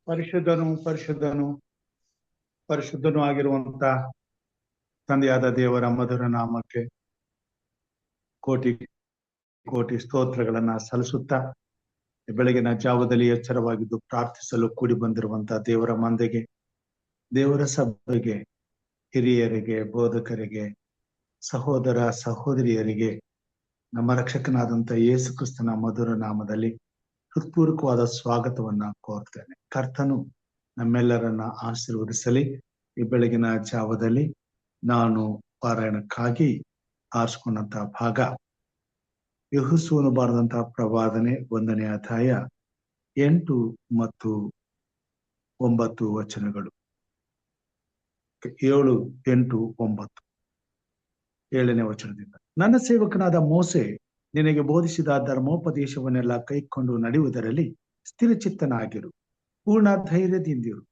ಪರಿಶುದ್ಧನು ಪರಿಶುದ್ಧನು ಪರಿಶುದ್ಧನು ಆಗಿರುವಂತ ತಂದೆಯಾದ ದೇವರ ಮಧುರ ನಾಮಕ್ಕೆ ಕೋಟಿ ಕೋಟಿ ಸ್ತೋತ್ರಗಳನ್ನ ಸಲ್ಲಿಸುತ್ತಾ ಬೆಳಗಿನ ಜಾವದಲ್ಲಿ ಎಚ್ಚರವಾಗಿದ್ದು ಪ್ರಾರ್ಥಿಸಲು ಕೂಡಿ ಬಂದಿರುವಂತಹ ದೇವರ ಮಂದೆಗೆ, ದೇವರ ಸಭೆಗೆ, ಹಿರಿಯರಿಗೆ, ಬೋಧಕರಿಗೆ, ಸಹೋದರ ಸಹೋದರಿಯರಿಗೆ ನಮ್ಮ ರಕ್ಷಕನಾದಂತ ಯೇಸು ಕ್ರಿಸ್ತನ ಮಧುರ ನಾಮದಲ್ಲಿ ಹೃತ್ಪೂರ್ವಕವಾದ ಸ್ವಾಗತವನ್ನ ಕೋರ್ತೇನೆ. ಕರ್ತನು ನಮ್ಮೆಲ್ಲರನ್ನ ಆಶೀರ್ವದಿಸಲಿ. ಈ ಬೆಳಗಿನ ಜಾವದಲ್ಲಿ ನಾನು ಪಾರಾಯಣಕ್ಕಾಗಿ ಆರಿಸಿಕೊಂಡಂತಹ ಭಾಗ ಯೆಹೋಶುವನು ಬರೆದಂತಹ ಪ್ರವಾದನೆ 1ನೇ ಅಧ್ಯಾಯ 8 ಮತ್ತು 9 ವಚನಗಳು. 7, 8, 9. 7ನೇ ವಚನದಿಂದ, ನನ್ನ ಸೇವಕನಾದ ಮೋಸೆ ನಿನಗೆ ಬೋಧಿಸಿದ ಧರ್ಮೋಪದೇಶವನ್ನೆಲ್ಲ ಕೈಕೊಂಡು ನಡೆಯುವುದರಲ್ಲಿ ಸ್ಥಿರಚಿತ್ತನಾಗಿರು, ಪೂರ್ಣ ಧೈರ್ಯದಿಂದಿರು.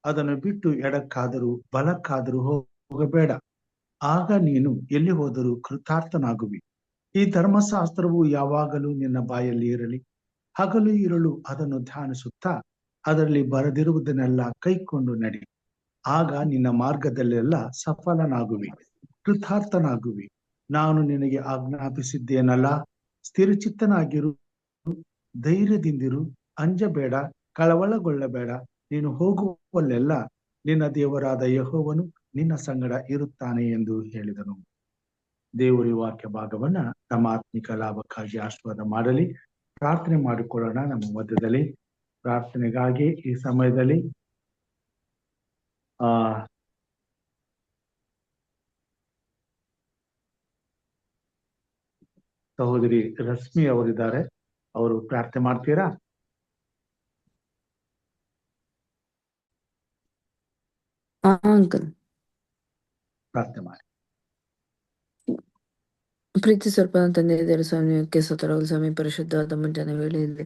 ಅದನ್ನು ಬಿಟ್ಟು ಎಡಕ್ಕಾದರೂ ಬಲಕ್ಕಾದರೂ ಹೋಗಬೇಡ. ಆಗ ನೀನು ಎಲ್ಲಿ ಹೋದರೂ ಕೃತಾರ್ಥನಾಗುವಿ. ಈ ಧರ್ಮಶಾಸ್ತ್ರವು ಯಾವಾಗಲೂ ನಿನ್ನ ಬಾಯಲ್ಲಿ ಇರಲಿ, ಹಗಲು ಇರಲು ಅದನ್ನು ಧ್ಯಾನಿಸುತ್ತಾ ಅದರಲ್ಲಿ ಬರೆದಿರುವುದನ್ನೆಲ್ಲ ಕೈಕೊಂಡು ನಡಿ. ಆಗ ನಿನ್ನ ಮಾರ್ಗದಲ್ಲೆಲ್ಲ ಸಫಲನಾಗುವಿ, ಕೃತಾರ್ಥನಾಗುವಿ. ನಾನು ನಿನಗೆ ಆಜ್ಞಾಪಿಸಿದ್ದೇನಲ್ಲ, ಸ್ಥಿರಚಿತ್ತನಾಗಿರು, ಧೈರ್ಯದಿಂದಿರು, ಅಂಜಬೇಡ, ಕಳವಳಗೊಳ್ಳಬೇಡ. ನೀನು ಹೋಗುವಲ್ಲೆಲ್ಲ ನಿನ್ನ ದೇವರಾದ ಯೆಹೋವನು ನಿನ್ನ ಸಂಗಡ ಇರುತ್ತಾನೆ ಎಂದು ಹೇಳಿದನು. ದೇವರ ವಾಕ್ಯ ಭಾಗವನ್ನ ನಮ್ಮ ಆತ್ಮಿಕ ಲಾಭಕ್ಕಾಗಿ ಆಶೀರ್ವಾದ ಮಾಡಲಿ. ಪ್ರಾರ್ಥನೆ ಮಾಡಿಕೊಳ್ಳೋಣ. ನಮ್ಮ ಮಧ್ಯದಲ್ಲಿ ಪ್ರಾರ್ಥನೆಗಾಗಿ ಈ ಸಮಯದಲ್ಲಿ ಸಹೋದರಿ ರಶ್ಮಿ ಅವರಿದ್ದಾರೆ. ಅವರು ಪ್ರಾರ್ಥನೆ ಮಾಡ್ತೀರಾ? ಅಂಕಲ್ ಪ್ರಾರ್ಥನೆ ಮಾಡಿ. ಪ್ರೀತಿ ಸ್ವಲ್ಪ ತಂದೆಯ ದೇವರ ಸ್ವಾಮಿಯಕ್ಕೆ ಸ್ತೋತ್ರಗಳು ಸ್ವಾಮಿ. ಪರಿಶುದ್ಧವಾದ ಮುಂಜಾನೆ ವೇಳೆಯಲ್ಲಿ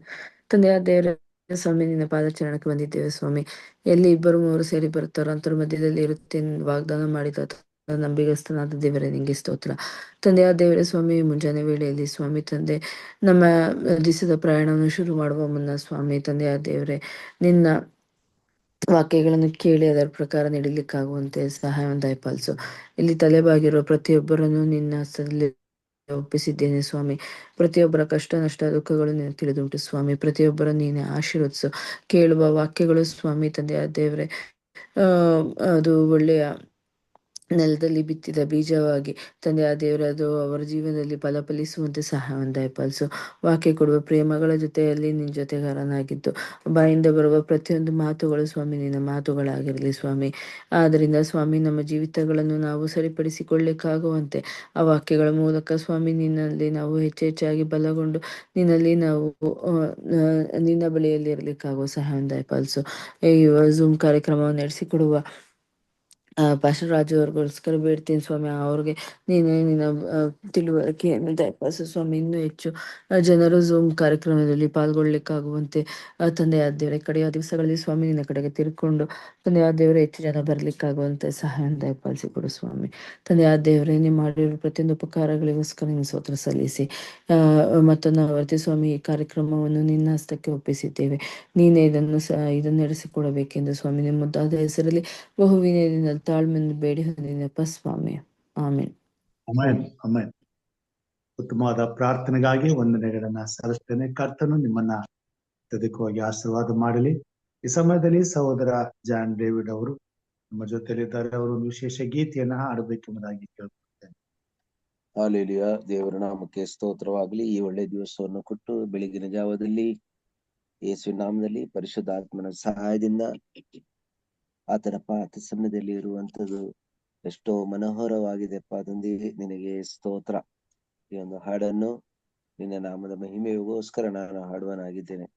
ತಂದೆಯ ದೇವರ ಸ್ವಾಮಿ ನಿನ್ನ ಪಾದಚರಣಕ್ಕೆ ಬಂದಿದ್ದೇವೆ ಸ್ವಾಮಿ. ಎಲ್ಲಿ 2-3 ಸೇರಿ ಬರುತ್ತಾರೋ ಅಂತರ ಮಧ್ಯದಲ್ಲಿ ಇರುತ್ತೇನೆ ವಾಗ್ದಾನ ಮಾಡಿದ ನಂಬಿಗಸ್ತನಾದ ದೇವರೇ ನಿಂಗೆ ಸ್ತೋತ್ರ. ತಂದೆಯ ದೇವರ ಸ್ವಾಮಿ, ಮುಂಜಾನೆ ವೇಳೆಯಲ್ಲಿ ಸ್ವಾಮಿ ತಂದೆ ನಮ್ಮ ದಿವಸದ ಪ್ರಯಾಣವನ್ನು ಶುರು ಮಾಡುವ ಮುನ್ನ ಸ್ವಾಮಿ ತಂದೆಯ ದೇವರೇ ನಿನ್ನ ವಾಕ್ಯಗಳನ್ನು ಕೇಳಿ ಅದರ ಪ್ರಕಾರ ನಡೀಲಿಕ್ಕಾಗುವಂತೆ ಸಹಾಯವನ್ನು ದಯಪಾಲಿಸು. ಇಲ್ಲಿ ತಲೆಬಾಗಿರುವ ಪ್ರತಿಯೊಬ್ಬರನ್ನು ನಿನ್ನ ಹಸ್ತದಲ್ಲಿ ಒಪ್ಪಿಸಿದ್ದೇನೆ ಸ್ವಾಮಿ. ಪ್ರತಿಯೊಬ್ಬರ ಕಷ್ಟ ನಷ್ಟ ದುಃಖಗಳು ನೀನು ತಿಳಿದುಂಟು ಸ್ವಾಮಿ. ಪ್ರತಿಯೊಬ್ಬರ ನೀನೆ ಆಶೀರ್ವದಿಸು. ಕೇಳುವ ವಾಕ್ಯಗಳು ಸ್ವಾಮಿ ತಂದೆಯ ದೇವರೇ ಅದು ಒಳ್ಳೆಯ ನೆಲದಲ್ಲಿ ಬಿತ್ತಿದ ಬೀಜವಾಗಿ ತಂದೆಯ ದೇವರೇ ಅದು ಅವರ ಜೀವನದಲ್ಲಿ ಫಲಿಸುವಂತೆ ಸಹಾಯವನ್ನು ದಯಪಾಲಿಸು. ವಾಕ್ಯ ಕೊಡುವ ಪ್ರೇಮಗಳ ಜೊತೆಯಲ್ಲಿ ನಿನ್ನ ಜೊತೆಗಾರನಾಗಿದ್ದು ಬಾಯಿಂದ ಬರುವ ಪ್ರತಿಯೊಂದು ಮಾತುಗಳು ಸ್ವಾಮಿ ನಿನ್ನ ಮಾತುಗಳಾಗಿರಲಿ ಸ್ವಾಮಿ. ಆದ್ದರಿಂದ ಸ್ವಾಮಿ ನಮ್ಮ ಜೀವಿತಗಳನ್ನು ನಾವು ಸರಿಪಡಿಸಿಕೊಳ್ಳಿಕ್ಕಾಗುವಂತೆ ಆ ವಾಕ್ಯಗಳ ಮೂಲಕ ಸ್ವಾಮಿ ನಿನ್ನಲ್ಲಿ ನಾವು ಹೆಚ್ಚೆಚ್ಚಾಗಿ ಬಲಗೊಂಡು ನಿನ್ನಲ್ಲಿ ನಾವು ನಿನ್ನ ಬಳಿಯಲ್ಲಿ ಇರಲಿಕ್ಕಾಗುವ ಸಹಾಯವನ್ನು ದಯಪಾಲಿಸು. ಈ ಝೂಮ್ ಕಾರ್ಯಕ್ರಮವನ್ನು ನಡೆಸಿಕೊಡುವ ಪಾಸ್ಟರ್ ರಾಜು ಅವ್ರಿಗೋಸ್ಕರ ಬೇಡ್ತೀನಿ ಸ್ವಾಮಿ. ಅವ್ರಿಗೆ ನೀನು ನಿನ್ನ ತಿಳುವಳಿಕೆಯನ್ನು ದಯಪಾಲಿಸು ಸ್ವಾಮಿ. ಇನ್ನೂ ಹೆಚ್ಚು ಜನರು ಝೂಮ್ ಕಾರ್ಯಕ್ರಮದಲ್ಲಿ ಪಾಲ್ಗೊಳ್ಳಿಕ್ಕಾಗುವಂತೆ ತಂದೆಯ ದೇವರೇ ಕಡೆಯ ದಿವಸಗಳಲ್ಲಿ ಸ್ವಾಮಿ ನಿನ್ನ ಕಡೆಗೆ ತಿರ್ಕೊಂಡು ತಂದೆಯ ದೇವರೇ ಹೆಚ್ಚು ಜನ ಬರಲಿಕ್ಕಾಗುವಂತೆ ಸಹಾಯವನ್ನು ದಯಪಾಲಿಸಿಕೊಡು ಸ್ವಾಮಿ. ತಂದೆಯ ದೇವರೇ ನೀವು ಮಾಡಿರುವ ಪ್ರತಿಯೊಂದು ಉಪಕಾರಗಳಿಗೋಸ್ಕರ ನಿನ್ನ ಸ್ತೋತ್ರ ಸಲ್ಲಿಸಿ ಮತ್ತೊಂದು ಆವರ್ತಿ ಸ್ವಾಮಿ ಈ ಕಾರ್ಯಕ್ರಮವನ್ನು ನಿನ್ನ ಹಸ್ತಕ್ಕೆ ಒಪ್ಪಿಸಿದ್ದೇವೆ. ನೀನೇ ಇದನ್ನು ನಡೆಸಿಕೊಡಬೇಕೆಂದು ಸ್ವಾಮಿ ನಿಮ್ಮ ಮುದ್ದಾದ ಹೆಸರಲ್ಲಿ ಬಹುವಿನಯದಿಂದ ತಾಳ್ಮೆಯನ್ನು ಬೇಡಿ ಹೊಂದಿನಪ್ಪ ಸ್ವಾಮಿ. ಆಮೇನ್. ಆಮೆನ್. ಆಮೆನ್. ಉತ್ತಮವಾದ ಪ್ರಾರ್ಥನೆಗಾಗಿ ವಂದನೆಗಳನ್ನ ಸಲ್ಲಿಸ್ತೇನೆ. ಕರ್ತನು ನಿಮ್ಮನ್ನ ಅತ್ಯಧಿಕವಾಗಿ ಆಶೀರ್ವಾದ ಮಾಡಲಿ. ಈ ಸಮಯದಲ್ಲಿ ಸಹೋದರ ಜಾನ್ ಡೇವಿಡ್ ಅವರು ನಮ್ಮ ಜೊತೆಲಿದ್ದಾರೆ. ಅವರು ಒಂದು ವಿಶೇಷ ಗೀತೆಯನ್ನ ಹಾಡಬೇಕೆಂಬುದಾಗಿ ಕೇಳ್ಕೊಳ್ತೇನೆ. ಹಾಲೆಲೂಯಾ. ದೇವರ ನಾಮಕ್ಕೆ ಸ್ತೋತ್ರವಾಗಲಿ. ಈ ಒಳ್ಳೆ ದಿವಸವನ್ನು ಕೊಟ್ಟು ಬೆಳಗಿನ ಜಾವದಲ್ಲಿ ಯೇಸುವಿನ ನಾಮದಲ್ಲಿ ಪರಿಶುದ್ಧಾತ್ಮನ ಸಹಾಯದಿಂದ ಆತನ ಪಾದ ಸನ್ನಿಧಿಯಲ್ಲಿ ಇರುವಂತದ್ದು ಎಷ್ಟೋ ಮನೋಹರವಾಗಿದೆಪ್ಪ. ತಂದೆ ನಿನಗೆ ಸ್ತೋತ್ರ. ಈ ಒಂದು ಹಾಡನ್ನು ನಿನ್ನ ನಾಮದ ಮಹಿಮೆಗೋಸ್ಕರ ನಾನು ಹಾಡುವನಾಗಿದ್ದೇನೆ.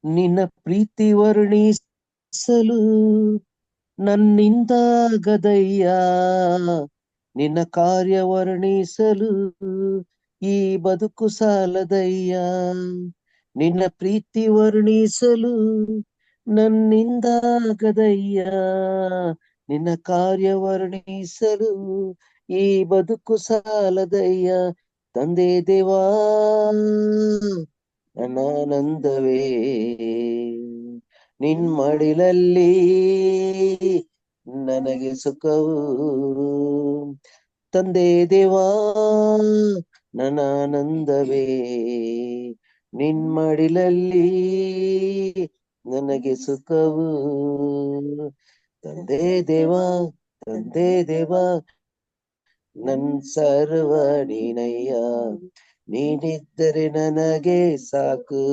ನಿನ್ನ ಪ್ರೀತಿ ವರ್ಣಿಸಲು ನನ್ನಿಂದಾಗದಯ್ಯ, ನಿನ್ನ ಕಾರ್ಯ ವರ್ಣಿಸಲು ಈ ಬದುಕು ಸಾಲದಯ್ಯ. ನಿನ್ನ ಪ್ರೀತಿ ವರ್ಣಿಸಲು ನನ್ನಿಂದಾಗದಯ್ಯ, ನಿನ್ನ ಕಾರ್ಯ ವರ್ಣಿಸಲು ಈ ಬದುಕು ಸಾಲದಯ್ಯ. ತಂದೆ ದೇವಾ ನನ್ನ ಆನಂದವೇ. ನಿನ್ ಮಡಿಲಲ್ಲಿ ನನಗೆ ಸುಖವು, ತಂದೆ ದೇವಾ ನನ್ನ ಆನಂದವೇ. ನಿನ್ ಮಡಿಲಲ್ಲಿ ನನಗೆ ಸುಖವು, ತಂದೆ ದೇವಾ ತಂದೆ ದೇವಾ ನನ್ ಸರ್ವ ನೀನಯ್ಯ. ನೀನಿದ್ದರೆ ನನಗೆ ಸಾಕು,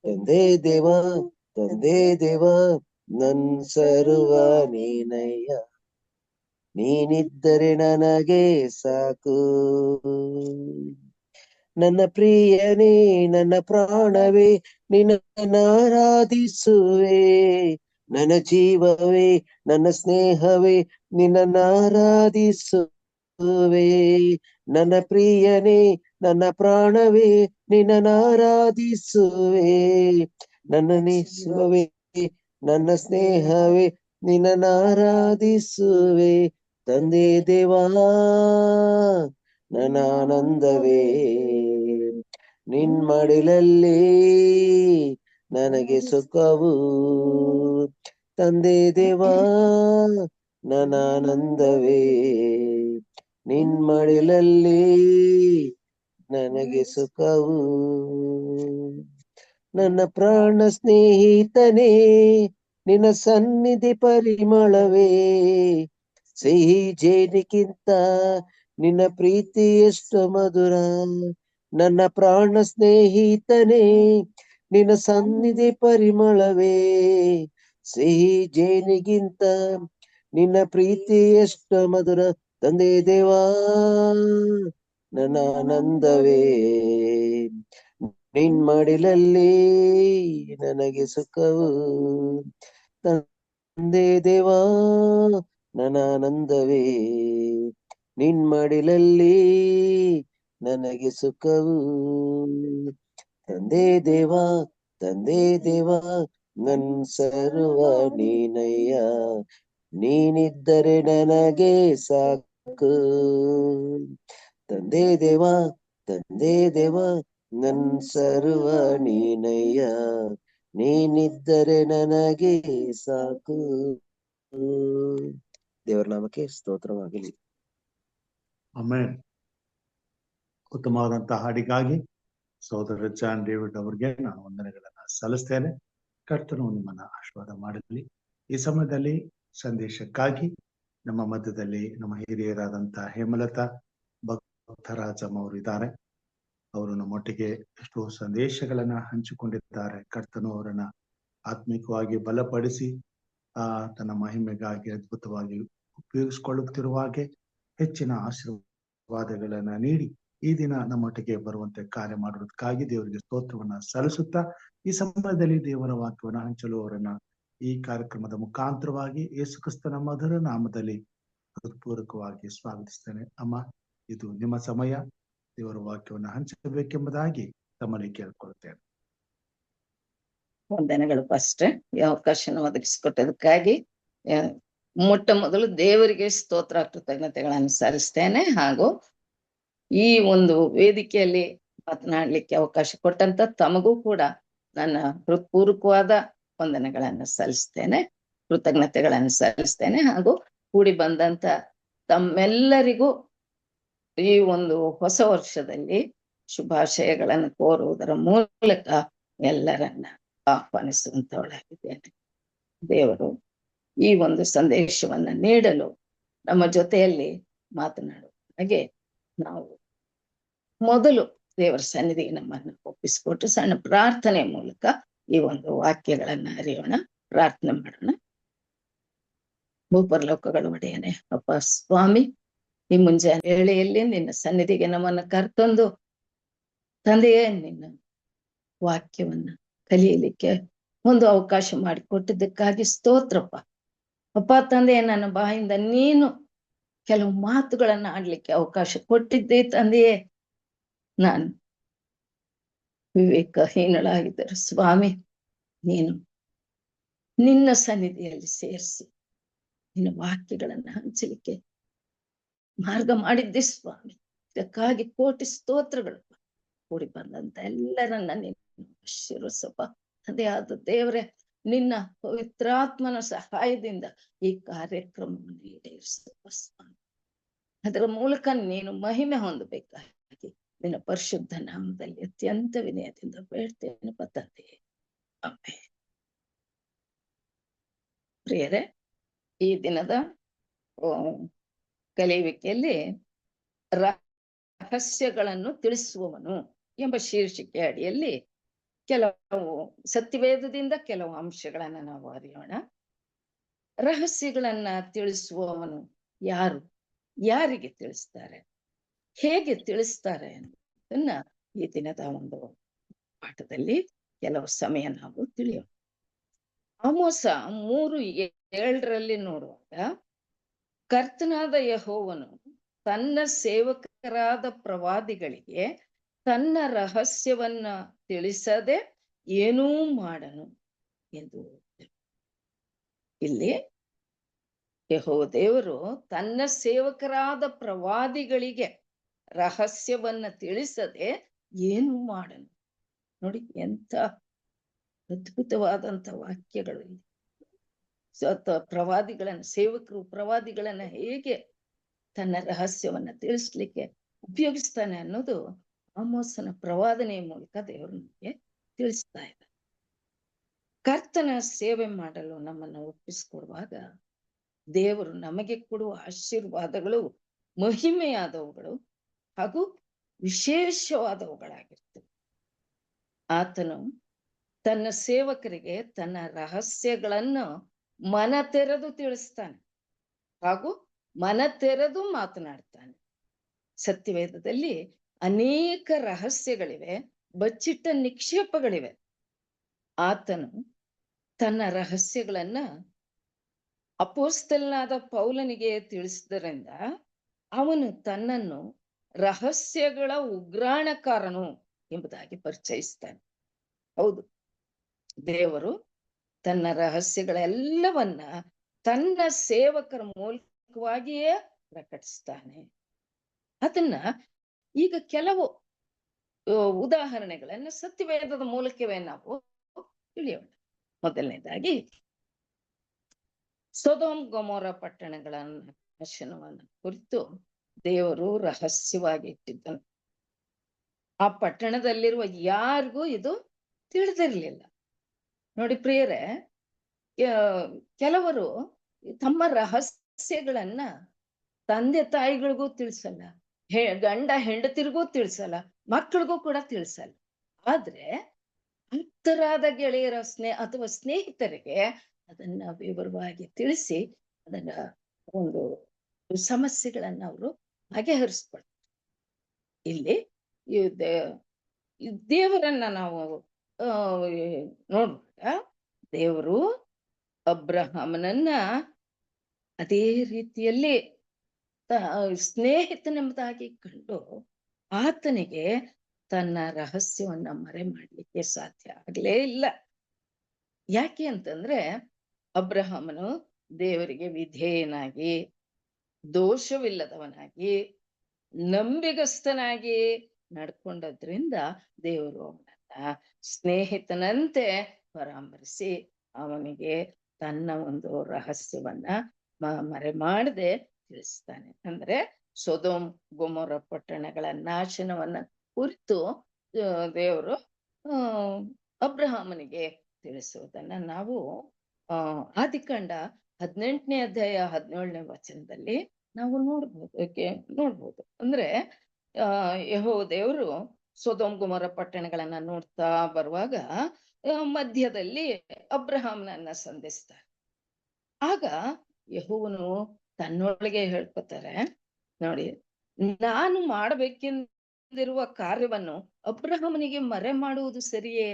ತಂದೆ ದೇವಾ ತಂದೆ ದೇವಾ ನನ್ ಸರ್ವ ನೀನಯ್ಯ. ನೀನಿದ್ದರೆ ನನಗೆ ಸಾಕು. ನನ್ನ ಪ್ರಿಯನೇ ನನ್ನ ಪ್ರಾಣವೇ ನಿನ್ನನ್ನಾರಾಧಿಸುವೆ. ನನ್ನ ಜೀವವೇ ನನ್ನ ಸ್ನೇಹವೇ ನಿನ್ನನ್ನಾರಾಧಿಸುವೆ. ನನ್ನ ಪ್ರಿಯನೇ ನನ್ನ ಪ್ರಾಣವೇ ನಿನ್ನನ್ನಾರಾಧಿಸುವೆ. ನನ್ನ ನಿಸುವೆ ನನ್ನ ಸ್ನೇಹವೇ ನಿನ್ನನ್ನಾರಾಧಿಸುವೆ. ತಂದೆ ದೇವಾ ನನ್ನ ಆನಂದವೇ. ನಿನ್ ಮಡಿಲಲ್ಲಿ ನನಗೆ ಸುಖವು, ತಂದೆ ದೇವಾ ನನ್ನ ಆನಂದವೇ. ನಿನ್ ಮಡಿಲಲ್ಲಿ ನನಗೆ ಸುಖವು. ನನ್ನ ಪ್ರಾಣ ಸ್ನೇಹಿತನೇ ನಿನ್ನ ಸನ್ನಿಧಿ ಪರಿಮಳವೇ. ಸಿಹಿ ಜೇನಿಗಿಂತ ನಿನ್ನ ಪ್ರೀತಿ ಎಷ್ಟು ಮಧುರ. ನನ್ನ ಪ್ರಾಣ ಸ್ನೇಹಿತನೇ ನಿನ್ನ ಸನ್ನಿಧಿ ಪರಿಮಳವೇ. ಸಿಹಿ ಜೇನಿಗಿಂತ ನಿನ್ನ ಪ್ರೀತಿ ಎಷ್ಟು ಮಧುರ. ತಂದೆ ದೇವಾ ನನ್ನ ಆನಂದವೇ. ನಿನ್ ಮಡಿಲಲ್ಲಿ ನನಗೆ ಸುಖವು, ತಂದೆ ದೇವಾ ನನ್ನ ಆನಂದವೇ. ನಿನ್ ಮಡಿಲಲ್ಲಿ ನನಗೆ ಸುಖವು, ತಂದೆ ದೇವಾ ತಂದೆ ದೇವಾ ನನ್ ಸರ್ವ ನೀನಯ್ಯ. ನೀನಿದ್ದರೆ ನನಗೆ ಸಾಕು, ತಂದೆ ದೇವಾ ತಂದೆ ದೇವಾ ನನ್ ಸರ್ವ ನೀನಯ್ಯ. ನೀನಿದ್ದರೆ ನನಗೆ ಸಾಕು. ದೇವರ ನಾಮಕ್ಕೆ ಸ್ತೋತ್ರವಾಗಲಿ. ಆಮೆನ್. ಉತ್ತಮವಾದಂತಹ ಹಾಡಿಗಾಗಿ ಸಹೋದರ ಜಾನ್ ಡೇವಿಡ್ ಅವರಿಗೆ ನಾನು ವಂದನೆಗಳನ್ನ ಸಲ್ಲಿಸ್ತೇನೆ. ಕರ್ತನು ನಿಮ್ಮನ್ನ ಆಶೀರ್ವಾದ ಮಾಡಲಿ. ಈ ಸಮಯದಲ್ಲಿ ಸಂದೇಶಕ್ಕಾಗಿ ನಮ್ಮ ಮಧ್ಯದಲ್ಲಿ ನಮ್ಮ ಹಿರಿಯರಾದಂತಹ ಹೇಮಲತಾ ಭಕ್ತರಾಜಮ್ ಅವರು ಇದ್ದಾರೆ. ಅವರು ನಮ್ಮೊಟ್ಟಿಗೆ ಎಷ್ಟೋ ಸಂದೇಶಗಳನ್ನ ಹಂಚಿಕೊಂಡಿದ್ದಾರೆ. ಕರ್ತನು ಅವರನ್ನ ಆತ್ಮಿಕವಾಗಿ ಬಲಪಡಿಸಿ ತನ್ನ ಮಹಿಮೆಗಾಗಿ ಅದ್ಭುತವಾಗಿ ಉಪಯೋಗಿಸಿಕೊಳ್ಳುತ್ತಿರುವ ಹಾಗೆ ಹೆಚ್ಚಿನ ಆಶೀರ್ವಾದಗಳನ್ನ ನೀಡಿ ಈ ದಿನ ನಮ್ಮೊಟ್ಟಿಗೆ ಬರುವಂತೆ ಕಾರ್ಯ ಮಾಡುವುದಕ್ಕಾಗಿ ದೇವರಿಗೆ ಸ್ತೋತ್ರವನ್ನ ಸಲ್ಲಿಸುತ್ತಾ ಈ ಸಮಯದಲ್ಲಿ ದೇವರ ವಾಕ್ಯವನ್ನ ಹಂಚಲು ಅವರನ್ನ ಈ ಕಾರ್ಯಕ್ರಮದ ಮುಖಾಂತರವಾಗಿ ಯೇಸು ಕ್ರಿಸ್ತನ ಮಧುರ ನಾಮದಲ್ಲಿ ಹೃತ್ಪೂರ್ವಕವಾಗಿ ಸ್ವಾಗತಿಸ್ತೇನೆ. ಅಮ್ಮ, ಇದು ನಿಮ್ಮ ಸಮಯ. ದೇವರ ವಾಕ್ಯವನ್ನ ಹಂಚಬೇಕೆಂಬುದಾಗಿ ತಮ್ಮಲ್ಲಿ ಕೇಳ್ಕೊಳ್ತೇನೆ. ವಂದನೆಗಳು ಫಸ್ಟ್ ಈ ಅವಕಾಶನ ಒದಗಿಸಿಕೊಟ್ಟದಕ್ಕಾಗಿ ಮೊಟ್ಟ ಮೊದಲು ದೇವರಿಗೆ ಸ್ತೋತ್ರ ಕೃತಜ್ಞತೆಗಳನ್ನು ಸಲ್ಲಿಸ್ತೇನೆ. ಹಾಗೂ ಈ ಒಂದು ವೇದಿಕೆಯಲ್ಲಿ ಮಾತನಾಡ್ಲಿಕ್ಕೆ ಅವಕಾಶ ಕೊಟ್ಟಂತ ತಮಗೂ ಕೂಡ ನನ್ನ ಹೃತ್ಪೂರ್ವಕವಾದ ವಂದನೆಗಳನ್ನು ಸಲ್ಲಿಸ್ತೇನೆ, ಕೃತಜ್ಞತೆಗಳನ್ನು ಸಲ್ಲಿಸ್ತೇನೆ. ಹಾಗೂ ಕೂಡಿ ಬಂದಂತ ತಮ್ಮೆಲ್ಲರಿಗೂ ಈ ಒಂದು ಹೊಸ ವರ್ಷದಲ್ಲಿ ಶುಭಾಶಯಗಳನ್ನು ಕೋರುವುದರ ಮೂಲಕ ಎಲ್ಲರನ್ನ ಆಹ್ವಾನಿಸುವಂತವಳಾಗಿದ್ದೇನೆ. ದೇವರು ಈ ಒಂದು ಸಂದೇಶವನ್ನ ನೀಡಲು ನಮ್ಮ ಜೊತೆಯಲ್ಲಿ ಮಾತನಾಡುವ ಹಾಗೆ ನಾವು ಮೊದಲು ದೇವರ ಸನ್ನಿಧಿಗೆ ನಮ್ಮನ್ನು ಒಪ್ಪಿಸಿಕೊಟ್ಟು ಸಣ್ಣ ಪ್ರಾರ್ಥನೆ ಮೂಲಕ ಈ ಒಂದು ವಾಕ್ಯಗಳನ್ನ ಅರಿಯೋಣ. ಪ್ರಾರ್ಥನೆ ಮಾಡೋಣ. ಭೂಪರಲೋಕಗಳ ಒಡೆಯನೆ ಅಪ್ಪ ಸ್ವಾಮಿ, ಈ ಮುಂಜಾನೆ ವೇಳೆಯಲ್ಲಿ ನಿನ್ನ ಸನ್ನಿಧಿಗೆ ನಮ್ಮನ್ನ ಕರ್ತಂದು ತಂದೆಯೇ ನಿನ್ನ ವಾಕ್ಯವನ್ನ ಕಲಿಯಲಿಕ್ಕೆ ಒಂದು ಅವಕಾಶ ಮಾಡಿಕೊಟ್ಟಿದ್ದಕ್ಕಾಗಿ ಸ್ತೋತ್ರಪ್ಪ. ಅಪ್ಪ ತಂದೆಯ ನನ್ನ ಬಾಯಿಂದ ನೀನು ಕೆಲವು ಮಾತುಗಳನ್ನ ಆಡ್ಲಿಕ್ಕೆ ಅವಕಾಶ ಕೊಟ್ಟಿದ್ದೆ ತಂದೆಯೇ. ನಾನು ವಿವೇಕಹೀನಳಾಗಿದ್ದರು ಸ್ವಾಮಿ, ನೀನು ನಿನ್ನ ಸನ್ನಿಧಿಯಲ್ಲಿ ಸೇರಿಸಿ ನಿನ್ನ ವಾಕ್ಯಗಳನ್ನ ಹಂಚಲಿಕ್ಕೆ ಮಾರ್ಗ ಮಾಡಿದ್ದೆ ಸ್ವಾಮಿ. ಇದಕ್ಕಾಗಿ ಕೋಟಿ ಸ್ತೋತ್ರಗಳಪ್ಪ, ಕೂಡಿ ಬಂದಂತ ಎಲ್ಲರನ್ನ ನೀನು ಆಶೀರ್ವದಿಸಪ್ಪ. ಅದೇ ಆದ ದೇವರೇ, ನಿನ್ನ ಪವಿತ್ರಾತ್ಮನ ಸಹಾಯದಿಂದ ಈ ಕಾರ್ಯಕ್ರಮವನ್ನು ಈಡೇರಿಸಪ್ಪ ಸ್ವಾಮಿ. ಅದರ ಮೂಲಕ ನೀನು ಮಹಿಮೆ ಹೊಂದಬೇಕಾಗಿ ನಿನ್ನ ಪರಿಶುದ್ಧ ನಾಮದಲ್ಲಿ ಅತ್ಯಂತ ವಿನಯದಿಂದ ಬೇಡ್ತೇನೆ ತಂದೆ, ಆಮೆನ್. ಪ್ರಿಯರೇ, ಈ ದಿನದ ಕಲಿಯುವಿಕೆಯಲ್ಲಿ ರಹಸ್ಯಗಳನ್ನು ತಿಳಿಸುವವನು ಎಂಬ ಶೀರ್ಷಿಕೆ ಅಡಿಯಲ್ಲಿ ಕೆಲವು ಸತ್ಯವೇದದಿಂದ ಕೆಲವು ಅಂಶಗಳನ್ನ ನಾವು ಅರಿಯೋಣ. ರಹಸ್ಯಗಳನ್ನ ತಿಳಿಸುವವನು ಯಾರು, ಯಾರಿಗೆ ತಿಳಿಸ್ತಾರೆ, ಹೇಗೆ ತಿಳಿಸ್ತಾರೆ ಅನ್ನೋದನ್ನ ಈ ದಿನದ ಒಂದು ಪಾಠದಲ್ಲಿ ಕೆಲವು ಸಮಯ ನಾವು ತಿಳಿಯೋಣ. ಆಮೋಸ 3:7 ನೋಡುವಾಗ, ಕರ್ತನಾದ ಯೆಹೋವನು ತನ್ನ ಸೇವಕರಾದ ಪ್ರವಾದಿಗಳಿಗೆ ತನ್ನ ರಹಸ್ಯವನ್ನ ತಿಳಿಸದೆ ಏನೂ ಮಾಡನು ಎಂದು. ಇಲ್ಲಿ ಯೆಹೋವ ದೇವರು ತನ್ನ ಸೇವಕರಾದ ಪ್ರವಾದಿಗಳಿಗೆ ರಹಸ್ಯವನ್ನ ತಿಳಿಸದೆ ಏನು ಮಾಡನು. ನೋಡಿ, ಎಂತ ಅದ್ಭುತವಾದಂತ ವಾಕ್ಯಗಳು ಇಲ್ಲಿ. ಸೇವಕರು ಪ್ರವಾದಿಗಳನ್ನ ಹೇಗೆ ತನ್ನ ರಹಸ್ಯವನ್ನ ತಿಳಿಸ್ಲಿಕ್ಕೆ ಉಪಯೋಗಿಸ್ತಾನೆ ಅನ್ನೋದು ಆಮೋಸನ ಪ್ರವಾದನೆಯ ಮೂಲಕ ದೇವರು ನಮಗೆ ತಿಳಿಸ್ತಾ ಇದ್ದಾರೆ. ಕರ್ತನ ಸೇವೆ ಮಾಡಲು ನಮ್ಮನ್ನು ಒಪ್ಪಿಸಿಕೊಡುವಾಗ ದೇವರು ನಮಗೆ ಕೊಡುವ ಆಶೀರ್ವಾದಗಳು ಮಹಿಮೆಯಾದವುಗಳು ಹಾಗೂ ವಿಶೇಷವಾದವುಗಳಾಗಿರ್ತವೆ. ಆತನು ತನ್ನ ಸೇವಕರಿಗೆ ತನ್ನ ರಹಸ್ಯಗಳನ್ನು ಮನ ತೆರೆದು ತಿಳಿಸ್ತಾನೆ ಹಾಗೂ ಮನ ತೆರೆದು ಮಾತನಾಡ್ತಾನೆ. ಸತ್ಯವೇದದಲ್ಲಿ ಅನೇಕ ರಹಸ್ಯಗಳಿವೆ, ಬಚ್ಚಿಟ್ಟ ನಿಕ್ಷೇಪಗಳಿವೆ. ಆತನು ತನ್ನ ರಹಸ್ಯಗಳನ್ನ ಅಪೊಸ್ತಲನಾದ ಪೌಲನಿಗೆ ತಿಳಿಸಿದ್ದರಿಂದ ಅವನು ತನ್ನನ್ನು ರಹಸ್ಯಗಳ ಉಗ್ರಾಣಕಾರನು ಎಂಬುದಾಗಿ ಪರಿಚಯಿಸ್ತಾನೆ. ಹೌದು, ದೇವರು ತನ್ನ ರಹಸ್ಯಗಳೆಲ್ಲವನ್ನ ತನ್ನ ಸೇವಕರ ಮೂಲಕವಾಗಿಯೇ ಪ್ರಕಟಿಸ್ತಾನೆ. ಅದನ್ನ ಈಗ ಕೆಲವು ಉದಾಹರಣೆಗಳನ್ನ ಸತ್ಯವೇದದ ಮೂಲಕವೇ ನಾವು ತಿಳಿಯೋಣ. ಮೊದಲನೇದಾಗಿ, ಸೊದೋಮ್ ಗೊಮೋರ ಪಟ್ಟಣಗಳ ನಾಶನವನ್ನ ಕುರಿತು ದೇವರು ರಹಸ್ಯವಾಗಿ ಇಟ್ಟಿದ್ದನು. ಆ ಪಟ್ಟಣದಲ್ಲಿರುವ ಯಾರಿಗೂ ಇದು ತಿಳಿದಿರ್ಲಿಲ್ಲ. ನೋಡಿ ಪ್ರಿಯರೇ, ಕೆಲವರು ತಮ್ಮ ರಹಸ್ಯಗಳನ್ನ ತಂದೆ ತಾಯಿಗಳಿಗೂ ತಿಳಿಸಲ್ಲ, ಗಂಡ ಹೆಂಡತಿರಿಗೂ ತಿಳಿಸಲ್ಲ, ಮಕ್ಕಳಿಗೂ ಕೂಡ ತಿಳಿಸಲ್ಲ. ಆದ್ರೆ ಆಪ್ತರಾದ ಗೆಳೆಯರ ಅಥವಾ ಸ್ನೇಹಿತರಿಗೆ ಅದನ್ನ ವಿವರವಾಗಿ ತಿಳಿಸಿ ಅದನ್ನ ಒಂದು ಸಮಸ್ಯೆಗಳನ್ನ ಅವರು ಬಗೆಹರಿಸ್ಕೊಳ್ತಾರೆ. ಇಲ್ಲಿ ದೇವರನ್ನ ನಾವು ನೋಡುವಾಗ ದೇವರು ಅಬ್ರಹಾಮನನ್ನ ಅದೇ ರೀತಿಯಲ್ಲಿ ಸ್ನೇಹಿತನೆಂಬುದಾಗಿ ಕಂಡು ಆತನಿಗೆ ತನ್ನ ರಹಸ್ಯವನ್ನ ಮರೆ ಮಾಡ್ಲಿಕ್ಕೆ ಸಾಧ್ಯ ಆಗ್ಲೇ ಇಲ್ಲ. ಯಾಕೆ ಅಂತಂದ್ರೆ ಅಬ್ರಹಾಮನು ದೇವರಿಗೆ ವಿಧೇಯನಾಗಿ, ದೋಷವಿಲ್ಲದವನಾಗಿ, ನಂಬಿಗಸ್ತನಾಗಿ ನಡ್ಕೊಂಡದ್ರಿಂದ ದೇವರು ಅವನನ್ನ ಸ್ನೇಹಿತನಂತೆ ಪರಾಮರಿಸಿ ಅವನಿಗೆ ತನ್ನ ಒಂದು ರಹಸ್ಯವನ್ನ ಮರೆ ಮಾಡದೆ ತಿಳಿಸ್ತಾನೆ. ಅಂದ್ರೆ ಸೊದೋಮ್ ಗೊಮೋರ ಪಟ್ಟಣಗಳ ನಾಶನವನ್ನ ಕುರಿತು ದೇವರು ಅಬ್ರಹಾಮನಿಗೆ ತಿಳಿಸುವುದನ್ನ ನಾವು ಆದಿಕಾಂಡ 18ನೇ ಅಧ್ಯಾಯ 17ನೇ ವಚನದಲ್ಲಿ ನಾವು ನೋಡ್ಬೋದು. ಅಂದ್ರೆ ಯೆಹೋವ ದೇವರು ಸೊದೋಮ್ ಗೊಮೋರ ಪಟ್ಟಣಗಳನ್ನ ನೋಡ್ತಾ ಬರುವಾಗ ಮಧ್ಯದಲ್ಲಿ ಅಬ್ರಹಾಮನನ್ನ ಸಂಧಿಸ್ತಾರೆ. ಆಗ ಯೆಹೋವನು ತನ್ನೊಳಗೆ ಹೇಳ್ಕೊತಾರೆ, ನೋಡಿ, ನಾನು ಮಾಡಬೇಕೆಂದಿರುವ ಕಾರ್ಯವನ್ನು ಅಬ್ರಹಾಮನಿಗೆ ಮರೆ ಮಾಡುವುದು ಸರಿಯೇ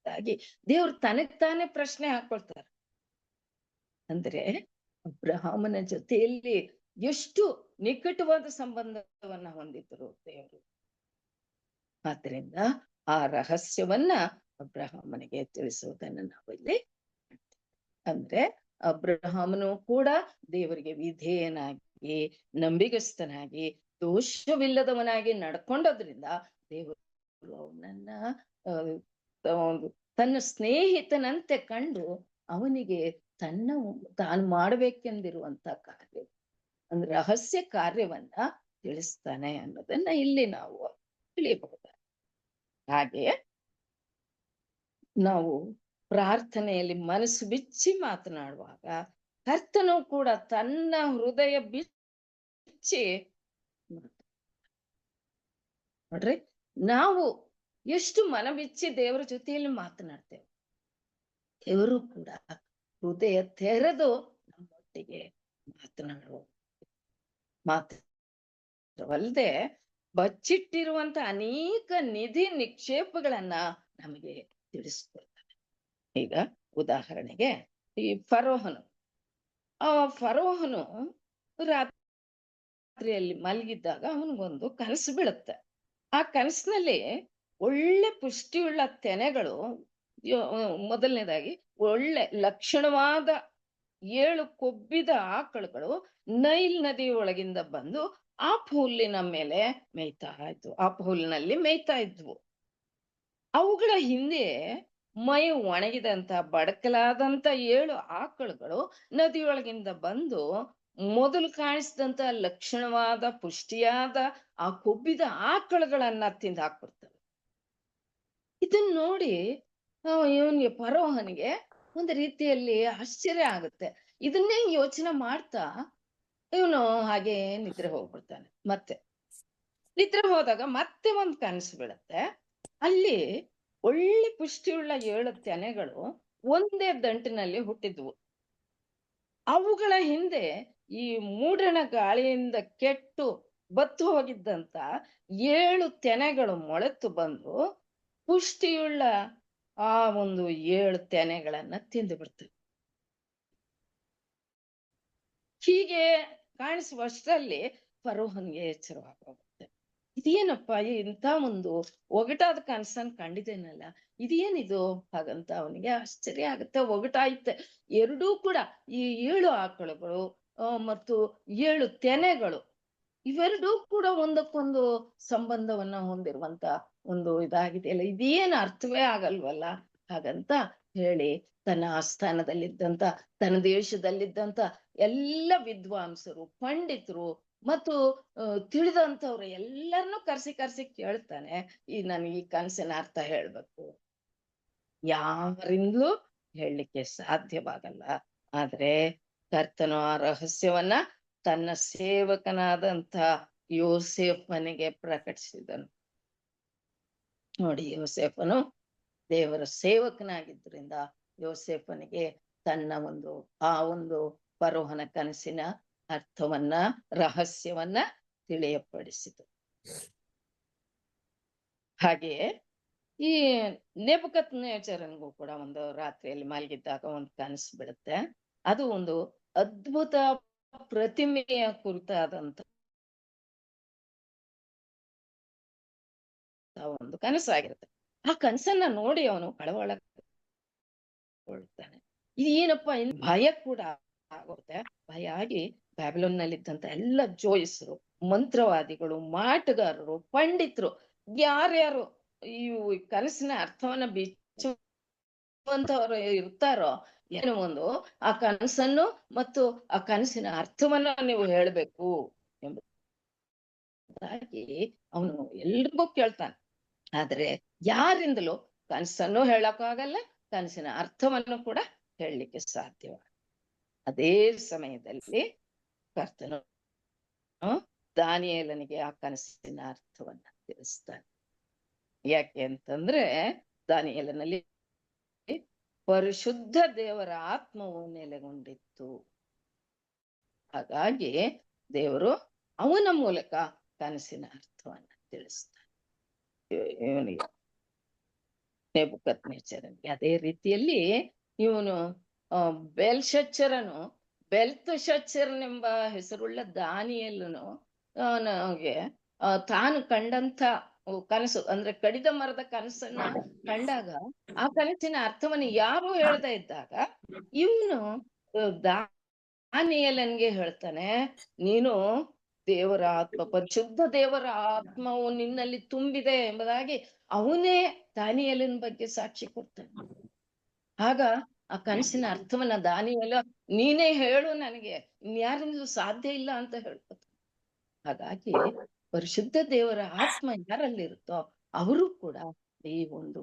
ಹಾಗೆ ದೇವ್ರು ತನಗ್ತಾನೆ ಪ್ರಶ್ನೆ ಹಾಕೊಳ್ತಾರೆ. ಅಂದ್ರೆ ಅಬ್ರಹಾಮನ ಜೊತೆಯಲ್ಲಿ ಎಷ್ಟು ನಿಕಟವಾದ ಸಂಬಂಧವನ್ನ ಹೊಂದಿದ್ರು ದೇವರು. ಆದ್ರಿಂದ ಆ ರಹಸ್ಯವನ್ನ ಅಬ್ರಹಾಮನಿಗೆ ತಿಳಿಸುವುದನ್ನ ನಾವಿಲ್ಲಿ ಅಂದ್ರೆ ಅಬ್ರಹಾಮನು ಕೂಡ ದೇವರಿಗೆ ವಿಧೇಯನಾಗಿ, ನಂಬಿಗಸ್ತನಾಗಿ, ದೋಷವಿಲ್ಲದವನಾಗಿ ನಡ್ಕೊಂಡೋದ್ರಿಂದ ದೇವರು ಅವನನ್ನ ತನ್ನ ಸ್ನೇಹಿತನಂತೆ ಕಂಡು ಅವನಿಗೆ ತಾನು ಮಾಡ್ಬೇಕೆಂದಿರುವಂತ ಕಾರ್ಯ ಅಂದ್ರೆ ರಹಸ್ಯ ಕಾರ್ಯವನ್ನ ತಿಳಿಸ್ತಾನೆ ಅನ್ನೋದನ್ನ ಇಲ್ಲಿ ನಾವು ತಿಳಿಯಬಹುದು. ಹಾಗೆ ನಾವು ಪ್ರಾರ್ಥನೆಯಲ್ಲಿ ಮನಸ್ಸು ಬಿಚ್ಚಿ ಮಾತನಾಡುವಾಗ ಕರ್ತನು ಕೂಡ ತನ್ನ ಹೃದಯ ಬಿಚ್ಚಿ ನೋಡ್ರಿ, ನಾವು ಎಷ್ಟು ಮನ ಬಿಚ್ಚಿ ದೇವರ ಜೊತೆಯಲ್ಲಿ ಮಾತನಾಡ್ತೇವೆ, ದೇವರು ಕೂಡ ಹೃದಯ ತೆರೆದು ನಮ್ಮೊಟ್ಟಿಗೆ ಮಾತನಾಡುವಲ್ಲದೆ ಬಚ್ಚಿಟ್ಟಿರುವಂತ ಅನೇಕ ನಿಧಿ ನಿಕ್ಷೇಪಗಳನ್ನ ನಮಗೆ ತಿಳಿಸ್ಕೊಡ್ತಾನೆ. ಈಗ ಉದಾಹರಣೆಗೆ ಈ ಫರೋಹನು ರಾತ್ರಿಯಲ್ಲಿ ಮಲಗಿದ್ದಾಗ ಅವನಿಗೊಂದು ಕನಸು ಬೀಳುತ್ತೆ. ಆ ಕನಸಿನಲ್ಲಿ ಒಳ್ಳೆ ಪುಷ್ಟಿಯುಳ್ಳ ತೆನೆಗಳು, ಮೊದಲನೇದಾಗಿ ಒಳ್ಳೆ ಲಕ್ಷಣವಾದ 7 ಕೊಬ್ಬಿದ ಆಕಳುಗಳು ನೈಲ್ ನದಿ ಒಳಗಿಂದ ಬಂದು ಆ ಹುಲ್ಲಿನ ಮೇಲೆ ಮೇಯ್ತಾ ಇದ್ವು, ಆ ಹುಲ್ಲಿನಲ್ಲಿ ಮೇಯ್ತಾ ಇದ್ವು. ಅವುಗಳ ಹಿಂದೆ ಮೈ ಒಣಗಿದಂತ ಬಡಕಲಾದಂತ 7 ಆಕಳುಗಳು ನದಿಯೊಳಗಿಂದ ಬಂದು ಮೊದಲು ಕಾಣಿಸಿದಂತ ಲಕ್ಷಣವಾದ ಪುಷ್ಟಿಯಾದ ಆ ಕೊಬ್ಬಿದ ಆಕಳುಗಳನ್ನ ತಿಂದು ಹಾಕ್ಬಿಡ್ತವೆ. ಇದನ್ನ ನೋಡಿ ಇವನಿಗೆ ಫರೋಹನಿಗೆ ಒಂದು ರೀತಿಯಲ್ಲಿ ಆಶ್ಚರ್ಯ ಆಗುತ್ತೆ. ಇದನ್ನೇ ಯೋಚನೆ ಮಾಡ್ತಾ ಇವನು ಹಾಗೆ ನಿದ್ರೆ ಹೋಗ್ಬಿಡ್ತಾನೆ. ಮತ್ತೆ ನಿದ್ರೆ ಹೋದಾಗ ಮತ್ತೆ ಒಂದು ಕನಸು ಬೀಳುತ್ತೆ. ಅಲ್ಲಿ ಒಳ್ಳೆ ಪುಷ್ಟಿಯುಳ್ಳ 7 ತೆನೆಗಳು ಒಂದೇ ದಂಟಿನಲ್ಲಿ ಹುಟ್ಟಿದ್ವು. ಅವುಗಳ ಹಿಂದೆ ಈ ಮೂಡಣ ಗಾಳಿಯಿಂದ ಕೆಟ್ಟು ಬತ್ತು ಹೋಗಿದ್ದಂತ 7 ತೆನೆಗಳು ಮೊಳೆತು ಬಂದು ಪುಷ್ಟಿಯುಳ್ಳ ಆ ಒಂದು 7 ತೆನೆಗಳನ್ನ ತಿಂದು ಬಿಡ್ತವೆ. ಹೀಗೆ ಕಾಣಿಸುವಷ್ಟರಲ್ಲಿ ಫರೋಹನ್ಗೆ ಎಚ್ಚರವಾಗೋಗುತ್ತೆ. ಇದೇನಪ್ಪ, ಇಂಥ ಒಂದು ಒಗಟಾದ ಕನಸನ್ ಕಂಡಿದ್ದೇನಲ್ಲ, ಇದೇನಿದು ಹಾಗಂತ ಅವನಿಗೆ ಆಶ್ಚರ್ಯ ಆಗುತ್ತೆ. ಒಗಟಾಯ್ತೆ ಎರಡೂ ಕೂಡ, ಈ 7 ಆಕಳುಗಳು ಮತ್ತು 7 ತೆನೆಗಳು ಇವೆರಡೂ ಕೂಡ ಒಂದಕ್ಕೊಂದು ಸಂಬಂಧವನ್ನ ಹೊಂದಿರುವಂತ ಒಂದು ಇದಾಗಿದೆಯಲ್ಲ, ಇದೇನು ಅರ್ಥವೇ ಆಗಲ್ವಲ್ಲ ಹಾಗಂತ ಹೇಳಿ ತನ್ನ ಆಸ್ಥಾನದಲ್ಲಿದ್ದಂತ ತನ್ನ ದೇಶದಲ್ಲಿದ್ದಂತ ಎಲ್ಲ ವಿದ್ವಾಂಸರು, ಪಂಡಿತರು ಮತ್ತು ತಿಳಿದಂಥವ್ರು ಎಲ್ಲರನ್ನೂ ಕರ್ಸಿ ಕೇಳ್ತಾನೆ, ನನಗೆ ಈ ಕನಸಿನ ಅರ್ಥ ಹೇಳ್ಬೇಕು. ಯಾರಿಂದಲೂ ಹೇಳಲಿಕ್ಕೆ ಸಾಧ್ಯವಾಗಲ್ಲ. ಆದ್ರೆ ಕರ್ತನು ಆ ರಹಸ್ಯವನ್ನ ತನ್ನ ಸೇವಕನಾದಂಥ ಯೋಸೇಫನಿಗೆ ಪ್ರಕಟಿಸಿದನು. ನೋಡಿ, ಯೋಸೇಫನು ದೇವರ ಸೇವಕನಾಗಿದ್ದರಿಂದ ಯೋಸೇಫನಿಗೆ ತನ್ನ ಆ ಒಂದು ಫರೋಹನ ಕನಸಿನ ಅರ್ಥವನ್ನ, ರಹಸ್ಯವನ್ನ ತಿಳಿಯಪಡಿಸಿತು. ಹಾಗೆಯೇ ಈ ನೆಬೂಕದ್ನೆಚ್ಚರನಿಗೂ ಕೂಡ ಒಂದು ರಾತ್ರಿಯಲ್ಲಿ ಮಲಗಿದ್ದಾಗ ಒಂದು ಕನಸು ಬಿಡುತ್ತೆ. ಅದು ಒಂದು ಅದ್ಭುತ ಪ್ರತಿಮೆಯ ಕುರಿತಾದಂತ ಒಂದು ಕನಸಾಗಿರುತ್ತೆ. ಆ ಕನಸನ್ನ ನೋಡಿ ಅವನು ಕಳವಳಗೊಳ್ತಾನೆ. ಇದೇನಪ್ಪ, ಭಯ ಕೂಡ ಆಗುತ್ತೆ. ಭಯ ಆಗಿ ಬ್ಯಾಬಿಲೋನ್ ನಲ್ಲಿದ್ದಂತ ಎಲ್ಲ ಜೋಯಿಸರು, ಮಂತ್ರವಾದಿಗಳು, ಮಾಟಗಾರರು, ಪಂಡಿತರು ಯಾರ್ಯಾರು ಈ ಕನಸಿನ ಅರ್ಥವನ್ನ ಬಿಚ್ಚುವಂತವ್ರು ಇರ್ತಾರೋ, ಏನೋ ಒಂದು ಆ ಕನಸನ್ನು ಮತ್ತು ಆ ಕನಸಿನ ಅರ್ಥವನ್ನ ನೀವು ಹೇಳ್ಬೇಕು ಎಂಬುದಾಗಿ ಅವನು ಎಲ್ರಿಗೂ ಕೇಳ್ತಾನೆ. ಆದ್ರೆ ಯಾರಿಂದಲೂ ಕನಸನ್ನು ಹೇಳಕ್ಕಾಗಲ್ಲ, ಕನಸಿನ ಅರ್ಥವನ್ನು ಕೂಡ ಹೇಳಲಿಕ್ಕೆ ಸಾಧ್ಯವ. ಅದೇ ಸಮಯದಲ್ಲಿ ಕರ್ತನು ದಾನಿಯೇಲನಿಗೆ ಆ ಕನಸಿನ ಅರ್ಥವನ್ನ ತಿಳಿಸ್ತಾನೆ. ಯಾಕೆ ಅಂತಂದ್ರೆ ದಾನಿಯೇಲನಲ್ಲಿ ಪರಿಶುದ್ಧ ದೇವರ ಆತ್ಮವು ನೆಲೆಗೊಂಡಿತ್ತು. ಹಾಗಾಗಿ ದೇವರು ಅವನ ಮೂಲಕ ಕನಸಿನ ಅರ್ಥವನ್ನ ತಿಳಿಸ್ತಾನೆ ಇವನಿಗೆ, ನೆಬೂಕದ್ನೆಚ್ಚರನಿಗೆ. ಅದೇ ರೀತಿಯಲ್ಲಿ ಇವನು ಬೆಲ್ತಶಚ್ಚರನೆಂಬ ಹೆಸರುಳ್ಳ ದಾನಿಯೇಲನು ನನಗೆ ತಾನು ಕಂಡಂತ ಕನಸು, ಅಂದ್ರೆ ಕಡಿದ ಮರದ ಕನಸನ್ನ ಕಂಡಾಗ ಆ ಕನಸಿನ ಅರ್ಥವನ್ನು ಯಾರು ಹೇಳ್ತಾ ಇದ್ದಾಗ ಇವನು ದಾನಿಯೇಲನಿಗೆ ಹೇಳ್ತಾನೆ, ನೀನು ದೇವರ ಆತ್ಮ, ಪರಿಶುದ್ಧ ದೇವರ ಆತ್ಮವು ನಿನ್ನಲ್ಲಿ ತುಂಬಿದೆ ಎಂಬುದಾಗಿ ಅವನೇ ದಾನಿಯೇಲನ ಬಗ್ಗೆ ಸಾಕ್ಷಿ ಕೊಡ್ತಾನೆ. ಆಗ ಆ ಕನಸಿನ ಅರ್ಥವನ್ನ ದಾನಿಯೇಲ ನೀನೇ ಹೇಳು, ನನಗೆ ಇನ್ಯಾರಿಂದಲೂ ಸಾಧ್ಯ ಇಲ್ಲ ಅಂತ ಹೇಳ್ಕೊತ. ಹಾಗಾಗಿ ಪರಿಶುದ್ಧ ದೇವರ ಆತ್ಮ ಯಾರಲ್ಲಿರುತ್ತೋ ಅವರು ಕೂಡ ಈ ಒಂದು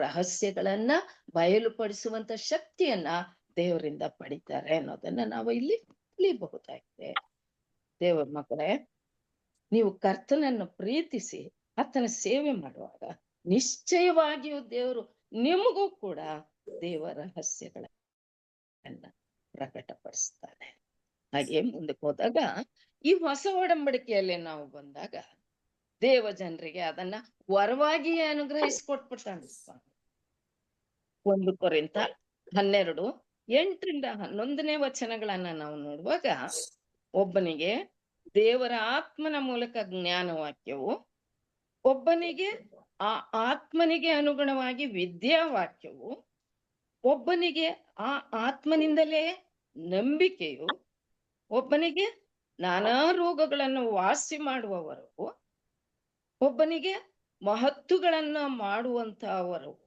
ರಹಸ್ಯಗಳನ್ನ ಬಯಲುಪಡಿಸುವಂತ ಶಕ್ತಿಯನ್ನ ದೇವರಿಂದ ಪಡಿತಾರೆ ಅನ್ನೋದನ್ನ ನಾವು ಇಲ್ಲಿ ತಿಳಿಯಬಹುದಾಗಿದೆ. ದೇವರ ಮಕ್ಕಳೇ, ನೀವು ಕರ್ತನನ್ನು ಪ್ರೀತಿಸಿ ಆತನ ಸೇವೆ ಮಾಡುವಾಗ ನಿಶ್ಚಯವಾಗಿಯೂ ದೇವರು ನಿಮಗೂ ಕೂಡ ದೇವರ ರಹಸ್ಯಗಳನ್ನ ಪ್ರಕಟಪಡಿಸ್ತಾನೆ. ಹಾಗೆ ಮುಂದಕ್ಕೆ ಹೋದಾಗ ಈ ಹೊಸ ಒಡಂಬಡಿಕೆಯಲ್ಲಿ ನಾವು ಬಂದಾಗ ದೇವ ಜನರಿಗೆ ಅದನ್ನ ವರವಾಗಿಯೇ ಅನುಗ್ರಹಿಸಿಕೊಟ್ಬಿಟ್ಟಾನೆ. 1 ಕೊರಿಂಥ 12 8ರಿಂದ 11ನೇ ವಚನಗಳನ್ನ ನಾವು ನೋಡುವಾಗ, ಒಬ್ಬನಿಗೆ ದೇವರ ಆತ್ಮನ ಮೂಲಕ ಜ್ಞಾನವಾಕ್ಯವು, ಒಬ್ಬನಿಗೆ ಆ ಆತ್ಮನಿಗೆ ಅನುಗುಣವಾಗಿ ವಿದ್ಯಾವಾಕ್ಯವು, ಒಬ್ಬನಿಗೆ ಆ ಆತ್ಮನಿಂದಲೇ ನಂಬಿಕೆಯು, ಒಬ್ಬನಿಗೆ ನಾನಾ ರೋಗಗಳನ್ನು ವಾಸಿ ಮಾಡುವ ವರವು, ಒಬ್ಬನಿಗೆ ಮಹತ್ತುಗಳನ್ನ ಮಾಡುವಂತಹ ವರವು,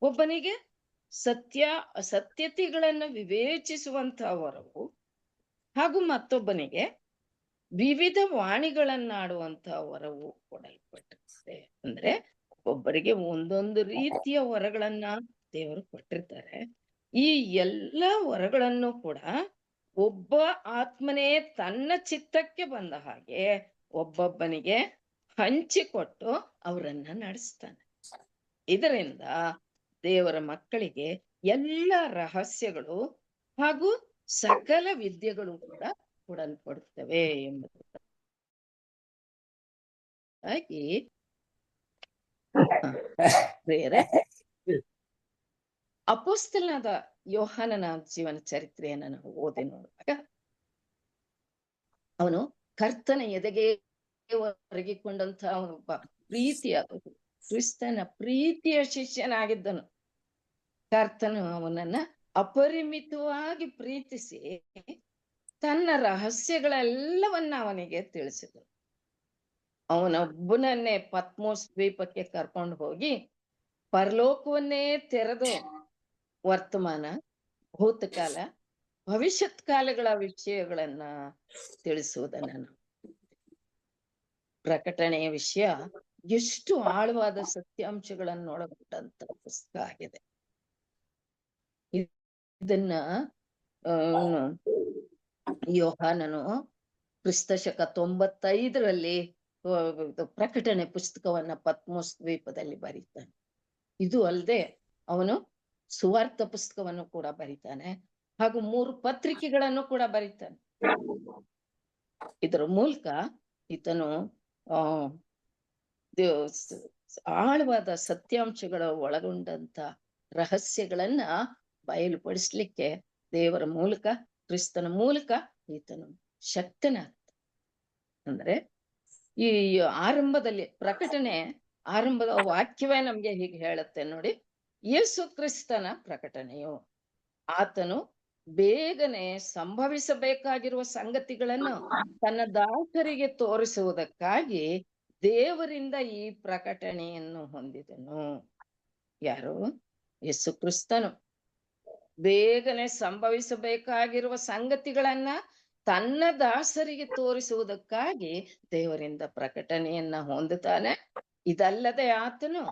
ಒಬ್ಬನಿಗೆ ಅಸತ್ಯತೆಗಳನ್ನು ವಿವೇಚಿಸುವಂತಹ ವರವು, ಹಾಗೂ ಮತ್ತೊಬ್ಬನಿಗೆ ವಿವಿಧ ವಾಣಿಗಳನ್ನಾಡುವಂತಹ ವರವು ಕೊಡಲ್ಪಟ್ಟಿದೆ. ಅಂದ್ರೆ ಒಬ್ಬರಿಗೆ ಒಂದೊಂದು ರೀತಿಯ ವರಗಳನ್ನ ದೇವರು ಕೊಟ್ಟಿರ್ತಾರೆ. ಈ ಎಲ್ಲ ವರಗಳನ್ನು ಕೂಡ ಒಬ್ಬ ಆತ್ಮನೇ ತನ್ನ ಚಿತ್ತಕ್ಕೆ ಬಂದ ಹಾಗೆ ಒಬ್ಬೊಬ್ಬನಿಗೆ ಹಂಚಿಕೊಟ್ಟು ಅವರನ್ನ ನಡೆಸ್ತಾನೆ. ಇದರಿಂದ ದೇವರ ಮಕ್ಕಳಿಗೆ ಎಲ್ಲ ರಹಸ್ಯಗಳು ಹಾಗೂ ಸಕಲ ವಿದ್ಯೆಗಳು ಕೂಡ ಕೊಡಲ್ಪಡುತ್ತವೆ ಎಂಬುದಾಗಿ ಬೇರೆ ಅಪೊಸ್ತಲನಾದ ಯೋಹಾನನ ಜೀವನ ಚರಿತ್ರೆಯನ್ನ ನಾವು ಓದಿ ನೋಡುವಾಗ, ಅವನು ಕರ್ತನ ಎದೆಗೆ ಒರಗಿಕೊಂಡಂತಹ ಒಬ್ಬ ಪ್ರೀತಿಯ ಕ್ರಿಸ್ತನ ಪ್ರೀತಿಯ ಶಿಷ್ಯನಾಗಿದ್ದನು. ಕರ್ತನು ಅವನನ್ನ ಅಪರಿಮಿತವಾಗಿ ಪ್ರೀತಿಸಿ ತನ್ನ ರಹಸ್ಯಗಳೆಲ್ಲವನ್ನ ಅವನಿಗೆ ತಿಳಿಸಿದನು. ಅವನೊಬ್ಬನನ್ನೇ ಪತ್ಮೋಸ್ ದ್ವೀಪಕ್ಕೆ ಕರ್ಕೊಂಡು ಹೋಗಿ ಪರಲೋಕವನ್ನೇ ತೆರೆದು ವರ್ತಮಾನ, ಭೂತಕಾಲ, ಭವಿಷ್ಯತ್ ಕಾಲಗಳ ವಿಷಯಗಳನ್ನ ತಿಳಿಸುವುದನ್ನ ನಾವು ಪ್ರಕಟಣೆಯ ವಿಷಯ ಎಷ್ಟು ಆಳವಾದ ಸತ್ಯಾಂಶಗಳನ್ನು ಒಳಗೊಂಡಂತ ಪುಸ್ತಕ ಆಗಿದೆ. ಇದನ್ನ ಯೋಹಾನನು ಕ್ರಿಸ್ತಶಕ 95ರಲ್ಲಿ ಪ್ರಕಟಣೆ ಪುಸ್ತಕವನ್ನ ಪತ್ಮೋಸ್ ದ್ವೀಪದಲ್ಲಿ ಬರೀತಾನೆ. ಇದು ಅಲ್ಲದೆ ಅವನು ಸುವಾರ್ಥ ಪುಸ್ತಕವನ್ನು ಕೂಡ ಬರೀತಾನೆ, ಹಾಗೂ 3 ಪತ್ರಿಕೆಗಳನ್ನು ಕೂಡ ಬರೀತಾನೆ. ಇದರ ಮೂಲಕ ಈತನು ಆಳವಾದ ಸತ್ಯಾಂಶಗಳ ಒಳಗೊಂಡಂತ ರಹಸ್ಯಗಳನ್ನ ಬಯಲುಪಡಿಸ್ಲಿಕ್ಕೆ ದೇವರ ಮೂಲಕ, ಕ್ರಿಸ್ತನ ಮೂಲಕ ಈತನು ಶಕ್ತನಾಗ್ತ. ಅಂದ್ರೆ ಈ ಆರಂಭದಲ್ಲಿ ಪ್ರಕಟಣೆ ಆರಂಭದ ವಾಕ್ಯವೇ ನಮ್ಗೆ ಹೀಗೆ ಹೇಳುತ್ತೆ ನೋಡಿ, ಯೇಸು ಕ್ರಿಸ್ತನ ಪ್ರಕಟಣೆಯು ಆತನು ಬೇಗನೆ ಸಂಭವಿಸಬೇಕಾಗಿರುವ ಸಂಗತಿಗಳನ್ನು ತನ್ನ ದಾಸರಿಗೆ ತೋರಿಸುವುದಕ್ಕಾಗಿ ದೇವರಿಂದ ಈ ಪ್ರಕಟಣೆಯನ್ನು ಹೊಂದಿದನು. ಯಾರು? ಯೇಸು ಕ್ರಿಸ್ತನು ಬೇಗನೆ ಸಂಭವಿಸಬೇಕಾಗಿರುವ ಸಂಗತಿಗಳನ್ನ ತನ್ನ ದಾಸರಿಗೆ ತೋರಿಸುವುದಕ್ಕಾಗಿ ದೇವರಿಂದ ಪ್ರಕಟಣೆಯನ್ನ ಹೊಂದುತ್ತಾನೆ. ಇದಲ್ಲದೆ ಆತನು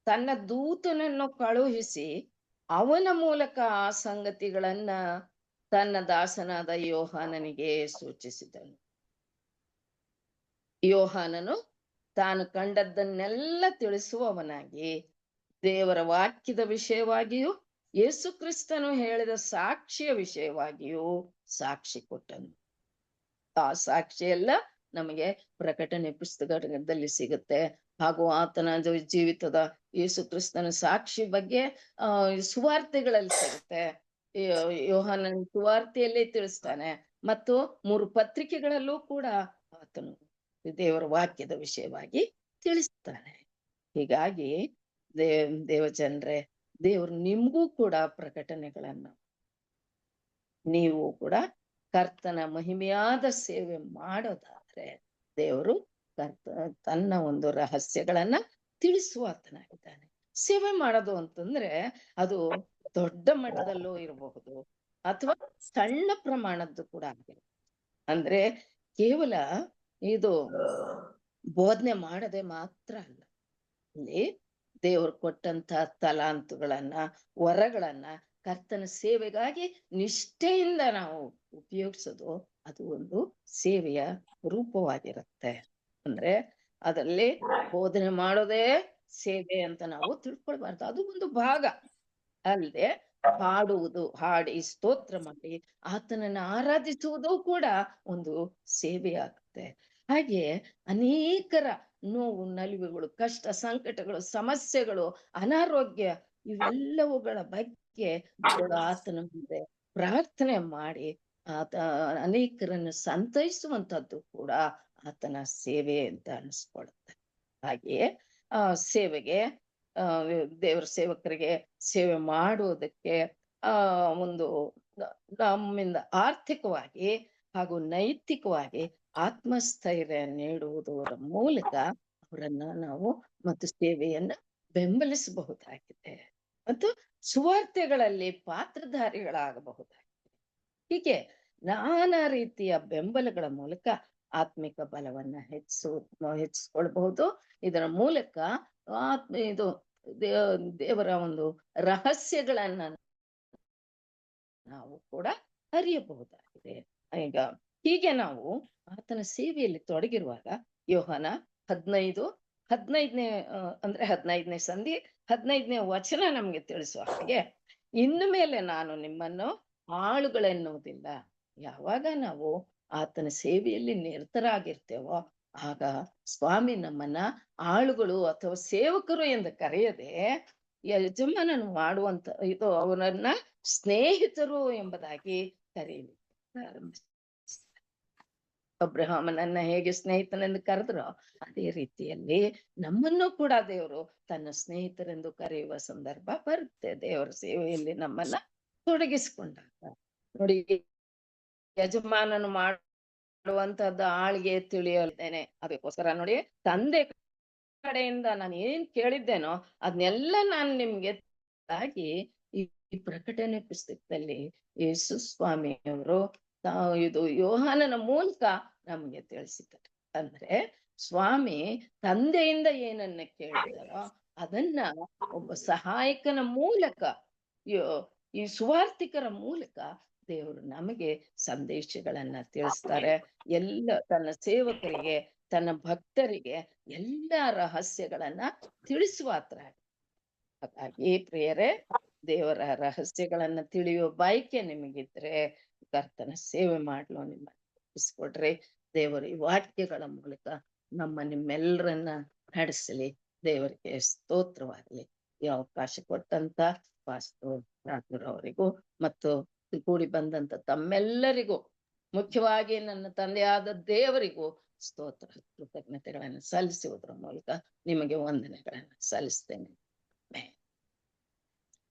ತನ್ನ ದೂತನನ್ನು ಕಳುಹಿಸಿ ಅವನ ಮೂಲಕ ಆ ಸಂಗತಿಗಳನ್ನ ತನ್ನ ದಾಸನಾದ ಯೋಹಾನನಿಗೆ ಸೂಚಿಸಿದನು. ಯೋಹಾನನು ತಾನು ಕಂಡದ್ದನ್ನೆಲ್ಲ ತಿಳಿಸುವವನಾಗಿ ದೇವರ ವಾಕ್ಯದ ವಿಷಯವಾಗಿಯೂ ಯೇಸು ಕ್ರಿಸ್ತನು ಹೇಳಿದ ಸಾಕ್ಷಿಯ ವಿಷಯವಾಗಿಯೂ ಸಾಕ್ಷಿ ಕೊಟ್ಟನು. ಆ ಸಾಕ್ಷಿ ಎಲ್ಲ ನಮಗೆ ಪ್ರಕಟಣೆ ಪುಸ್ತಕದಲ್ಲಿ ಸಿಗುತ್ತೆ. ಹಾಗೂ ಆತನ ಜೀವಿತದ ಯೇಸು ಕ್ರಿಸ್ತನ ಸಾಕ್ಷಿ ಬಗ್ಗೆ ಸುವಾರ್ತೆಗಳಲ್ಲಿ ಸಿಗುತ್ತೆ. ಯೋಹಾನನ ಸುವಾರ್ತೆಯಲ್ಲೇ ತಿಳಿಸ್ತಾನೆ, ಮತ್ತು 3 ಪತ್ರಿಕೆಗಳಲ್ಲೂ ಕೂಡ ಆತನು ದೇವರ ವಾಕ್ಯದ ವಿಷಯವಾಗಿ ತಿಳಿಸ್ತಾನೆ. ಹೀಗಾಗಿ ದೇವಜನರೇ, ದೇವರು ನಿಮ್ಗೂ ಕೂಡ ಪ್ರಕಟಣೆಗಳನ್ನ ನೀವು ಕೂಡ ಕರ್ತನ ಮಹಿಮೆಯಾದ ಸೇವೆ ಮಾಡೋದಾದ್ರೆ ದೇವರು ತನ್ನ ಒಂದು ರಹಸ್ಯಗಳನ್ನ ತಿಳಿಸುವಾತನಾಗಿದ್ದಾನೆ. ಸೇವೆ ಮಾಡೋದು ಅಂತಂದ್ರೆ ಅದು ದೊಡ್ಡ ಮಟ್ಟದಲ್ಲೂ ಇರಬಹುದು ಅಥವಾ ಸಣ್ಣ ಪ್ರಮಾಣದ್ದು ಕೂಡ ಆಗಿರುತ್ತೆ. ಅಂದ್ರೆ ಕೇವಲ ಇದು ಬೋಧನೆ ಮಾಡದೆ ಮಾತ್ರ ಅಲ್ಲ, ಇಲ್ಲಿ ದೇವರು ಕೊಟ್ಟಂತ ತಲಾಂತುಗಳನ್ನ ವರಗಳನ್ನ ಕರ್ತನ ಸೇವೆಗಾಗಿ ನಿಷ್ಠೆಯಿಂದ ನಾವು ಉಪಯೋಗಿಸೋದು ಅದು ಒಂದು ಸೇವೆಯ ರೂಪವಾಗಿರುತ್ತೆ. ಅಂದ್ರೆ ಅದರಲ್ಲಿ ಬೋಧನೆ ಮಾಡೋದೇ ಸೇವೆ ಅಂತ ನಾವು ತಿಳ್ಕೊಳ್ಬಾರ್ದು. ಅದು ಒಂದು ಭಾಗ ಅಲ್ಲದೆ ಹಾಡುವುದು, ಹಾಡಿ ಸ್ತೋತ್ರ ಮಾಡಿ ಆತನನ್ನ ಆರಾಧಿಸುವುದು ಕೂಡ ಒಂದು ಸೇವೆಯಾಗುತ್ತೆ. ಹಾಗೆ ಅನೇಕರ ನೋವು ನಲಿವುಗಳು, ಕಷ್ಟ ಸಂಕಟಗಳು, ಸಮಸ್ಯೆಗಳು, ಅನಾರೋಗ್ಯ ಇವೆಲ್ಲವುಗಳ ಬಗ್ಗೆ ಆತನ ಮುಂದೆ ಪ್ರಾರ್ಥನೆ ಮಾಡಿ ಆತ ಅನೇಕರನ್ನು ಸಂತೈಸುವಂತದ್ದು ಕೂಡ ಆತನ ಸೇವೆ ಅಂತ ಅನಿಸ್ಕೊಳುತ್ತೆ. ಹಾಗೆಯೇ ಸೇವೆಗೆ ದೇವರ ಸೇವಕರಿಗೆ ಸೇವೆ ಮಾಡುವುದಕ್ಕೆ ಒಂದು ನಮ್ಮಿಂದ ಆರ್ಥಿಕವಾಗಿ ಹಾಗೂ ನೈತಿಕವಾಗಿ ಆತ್ಮಸ್ಥೈರ್ಯ ನೀಡುವುದರ ಮೂಲಕ ಅವರನ್ನ ನಾವು ಮತ್ತು ಸೇವೆಯನ್ನ ಬೆಂಬಲಿಸಬಹುದಾಗಿದೆ ಮತ್ತು ಸುವಾರ್ತೆಗಳಲ್ಲಿ ಪಾತ್ರಧಾರಿಗಳಾಗಬಹುದಾಗಿದೆ. ಹೀಗೆ ನಾನಾ ರೀತಿಯ ಬೆಂಬಲಗಳ ಮೂಲಕ ಆತ್ಮಿಕ ಬಲವನ್ನ ಹೆಚ್ಚಿಸ್ಕೊಳ್ಬಹುದು. ಇದರ ಮೂಲಕ ಇದು ದೇವರ ಒಂದು ರಹಸ್ಯಗಳನ್ನ ನಾವು ಕೂಡ ಅರಿಯಬಹುದಾಗಿದೆ. ಈಗ ಹೀಗೆ ನಾವು ಆತನ ಸೇವೆಯಲ್ಲಿ ತೊಡಗಿರುವಾಗ ಯೋಹಾನ 15:15 ಅಂದ್ರೆ 15ನೇ ಸಂಧಿ 15ನೇ ವಚನ ನಮ್ಗೆ ತಿಳಿಸುವ ಹಾಗೆ, ಇನ್ನು ಮೇಲೆ ನಾನು ನಿಮ್ಮನ್ನು ಆಳುಗಳೆನ್ನುವುದಿಲ್ಲ. ಯಾವಾಗ ನಾವು ಆತನ ಸೇವೆಯಲ್ಲಿ ನಿರತರಾಗಿರ್ತೇವೋ ಆಗ ಸ್ವಾಮಿ ನಮ್ಮನ್ನ ಆಳುಗಳು ಅಥವಾ ಸೇವಕರು ಎಂದು ಕರೆಯದೆ ಯಜಮಾನನು ಮಾಡುವಂತ ಇದು ಅವರನ್ನ ಸ್ನೇಹಿತರು ಎಂಬುದಾಗಿ ಕರೆಯಲಿ ಪ್ರಾರಂಭಿಸ. ಅಬ್ರಹಾಮನನ್ನ ಹೇಗೆ ಸ್ನೇಹಿತನೆಂದು ಕರೆದ್ರೋ ಅದೇ ರೀತಿಯಲ್ಲಿ ನಮ್ಮನ್ನು ಕೂಡ ದೇವರು ತನ್ನ ಸ್ನೇಹಿತರೆಂದು ಕರೆಯುವ ಸಂದರ್ಭ ಬರುತ್ತೆ ದೇವರ ಸೇವೆಯಲ್ಲಿ ನಮ್ಮನ್ನ ತೊಡಗಿಸಿಕೊಂಡಾಗ. ನೋಡಿ, ಯಜಮಾನನು ಮಾಡುವಂತದ್ದು ಆಳಿಗೆ ತಿಳಿಯಲ್ದೇನೆ. ಅದಕ್ಕೋಸ್ಕರ ನೋಡಿ, ತಂದೆ ಕಡೆಯಿಂದ ನಾನು ಏನ್ ಕೇಳಿದ್ದೇನೋ ಅದನ್ನೆಲ್ಲ ನಾನು ನಿಮ್ಗೆ ಆಗಿ ಈ ಪ್ರಕಟಣೆ ಪುಸ್ತಕದಲ್ಲಿ ಯೇಸು ಸ್ವಾಮಿ ಅವರು ಇದು ಯೋಹಾನನ ಮೂಲಕ ನಮ್ಗೆ ತಿಳಿಸಿದ್ದಾರೆ. ಅಂದ್ರೆ ಸ್ವಾಮಿ ತಂದೆಯಿಂದ ಏನನ್ನ ಕೇಳಿದಾರೋ ಅದನ್ನ ಒಬ್ಬ ಸಹಾಯಕನ ಮೂಲಕ ಈ ಸುವಾರ್ತಿಕರ ಮೂಲಕ ದೇವರು ನಮಗೆ ಸಂದೇಶಗಳನ್ನ ತಿಳಿಸ್ತಾರೆ. ಎಲ್ಲ ತನ್ನ ಸೇವಕರಿಗೆ, ತನ್ನ ಭಕ್ತರಿಗೆ ಎಲ್ಲ ರಹಸ್ಯಗಳನ್ನ ತಿಳಿಸುವಾತ್ರ. ಹಾಗಾಗಿ ಪ್ರಿಯರೇ, ದೇವರ ರಹಸ್ಯಗಳನ್ನ ತಿಳಿಯುವ ಬಯಕೆ ನಿಮಗಿದ್ರೆ ಕರ್ತನ ಸೇವೆ ಮಾಡಲು ನಿಮ್ಮ ಒಪ್ಪಿಸ್ಕೊಡ್ರಿ. ದೇವರ ಈ ವಾಕ್ಯಗಳ ಮೂಲಕ ನಿಮ್ಮೆಲ್ಲರನ್ನ ನಡೆಸಲಿ. ದೇವರಿಗೆ ಸ್ತೋತ್ರವಾಗಲಿ. ಈ ಅವಕಾಶ ಕೊಟ್ಟಂತ ಪಾಸ್ಟರ್ ಅವರಿಗೂ ಮತ್ತು ಕೂಡಿ ಬಂದಂತ ತಮ್ಮೆಲ್ಲರಿಗೂ, ಮುಖ್ಯವಾಗಿ ನನ್ನ ತಂದೆಯಾದ ದೇವರಿಗೂ ಸ್ತೋತ್ರ ಕೃತಜ್ಞತೆಗಳನ್ನು ಸಲ್ಲಿಸುವುದರ ಮೂಲಕ ನಿಮಗೆ ವಂದನೆಗಳನ್ನು ಸಲ್ಲಿಸ್ತೇನೆ.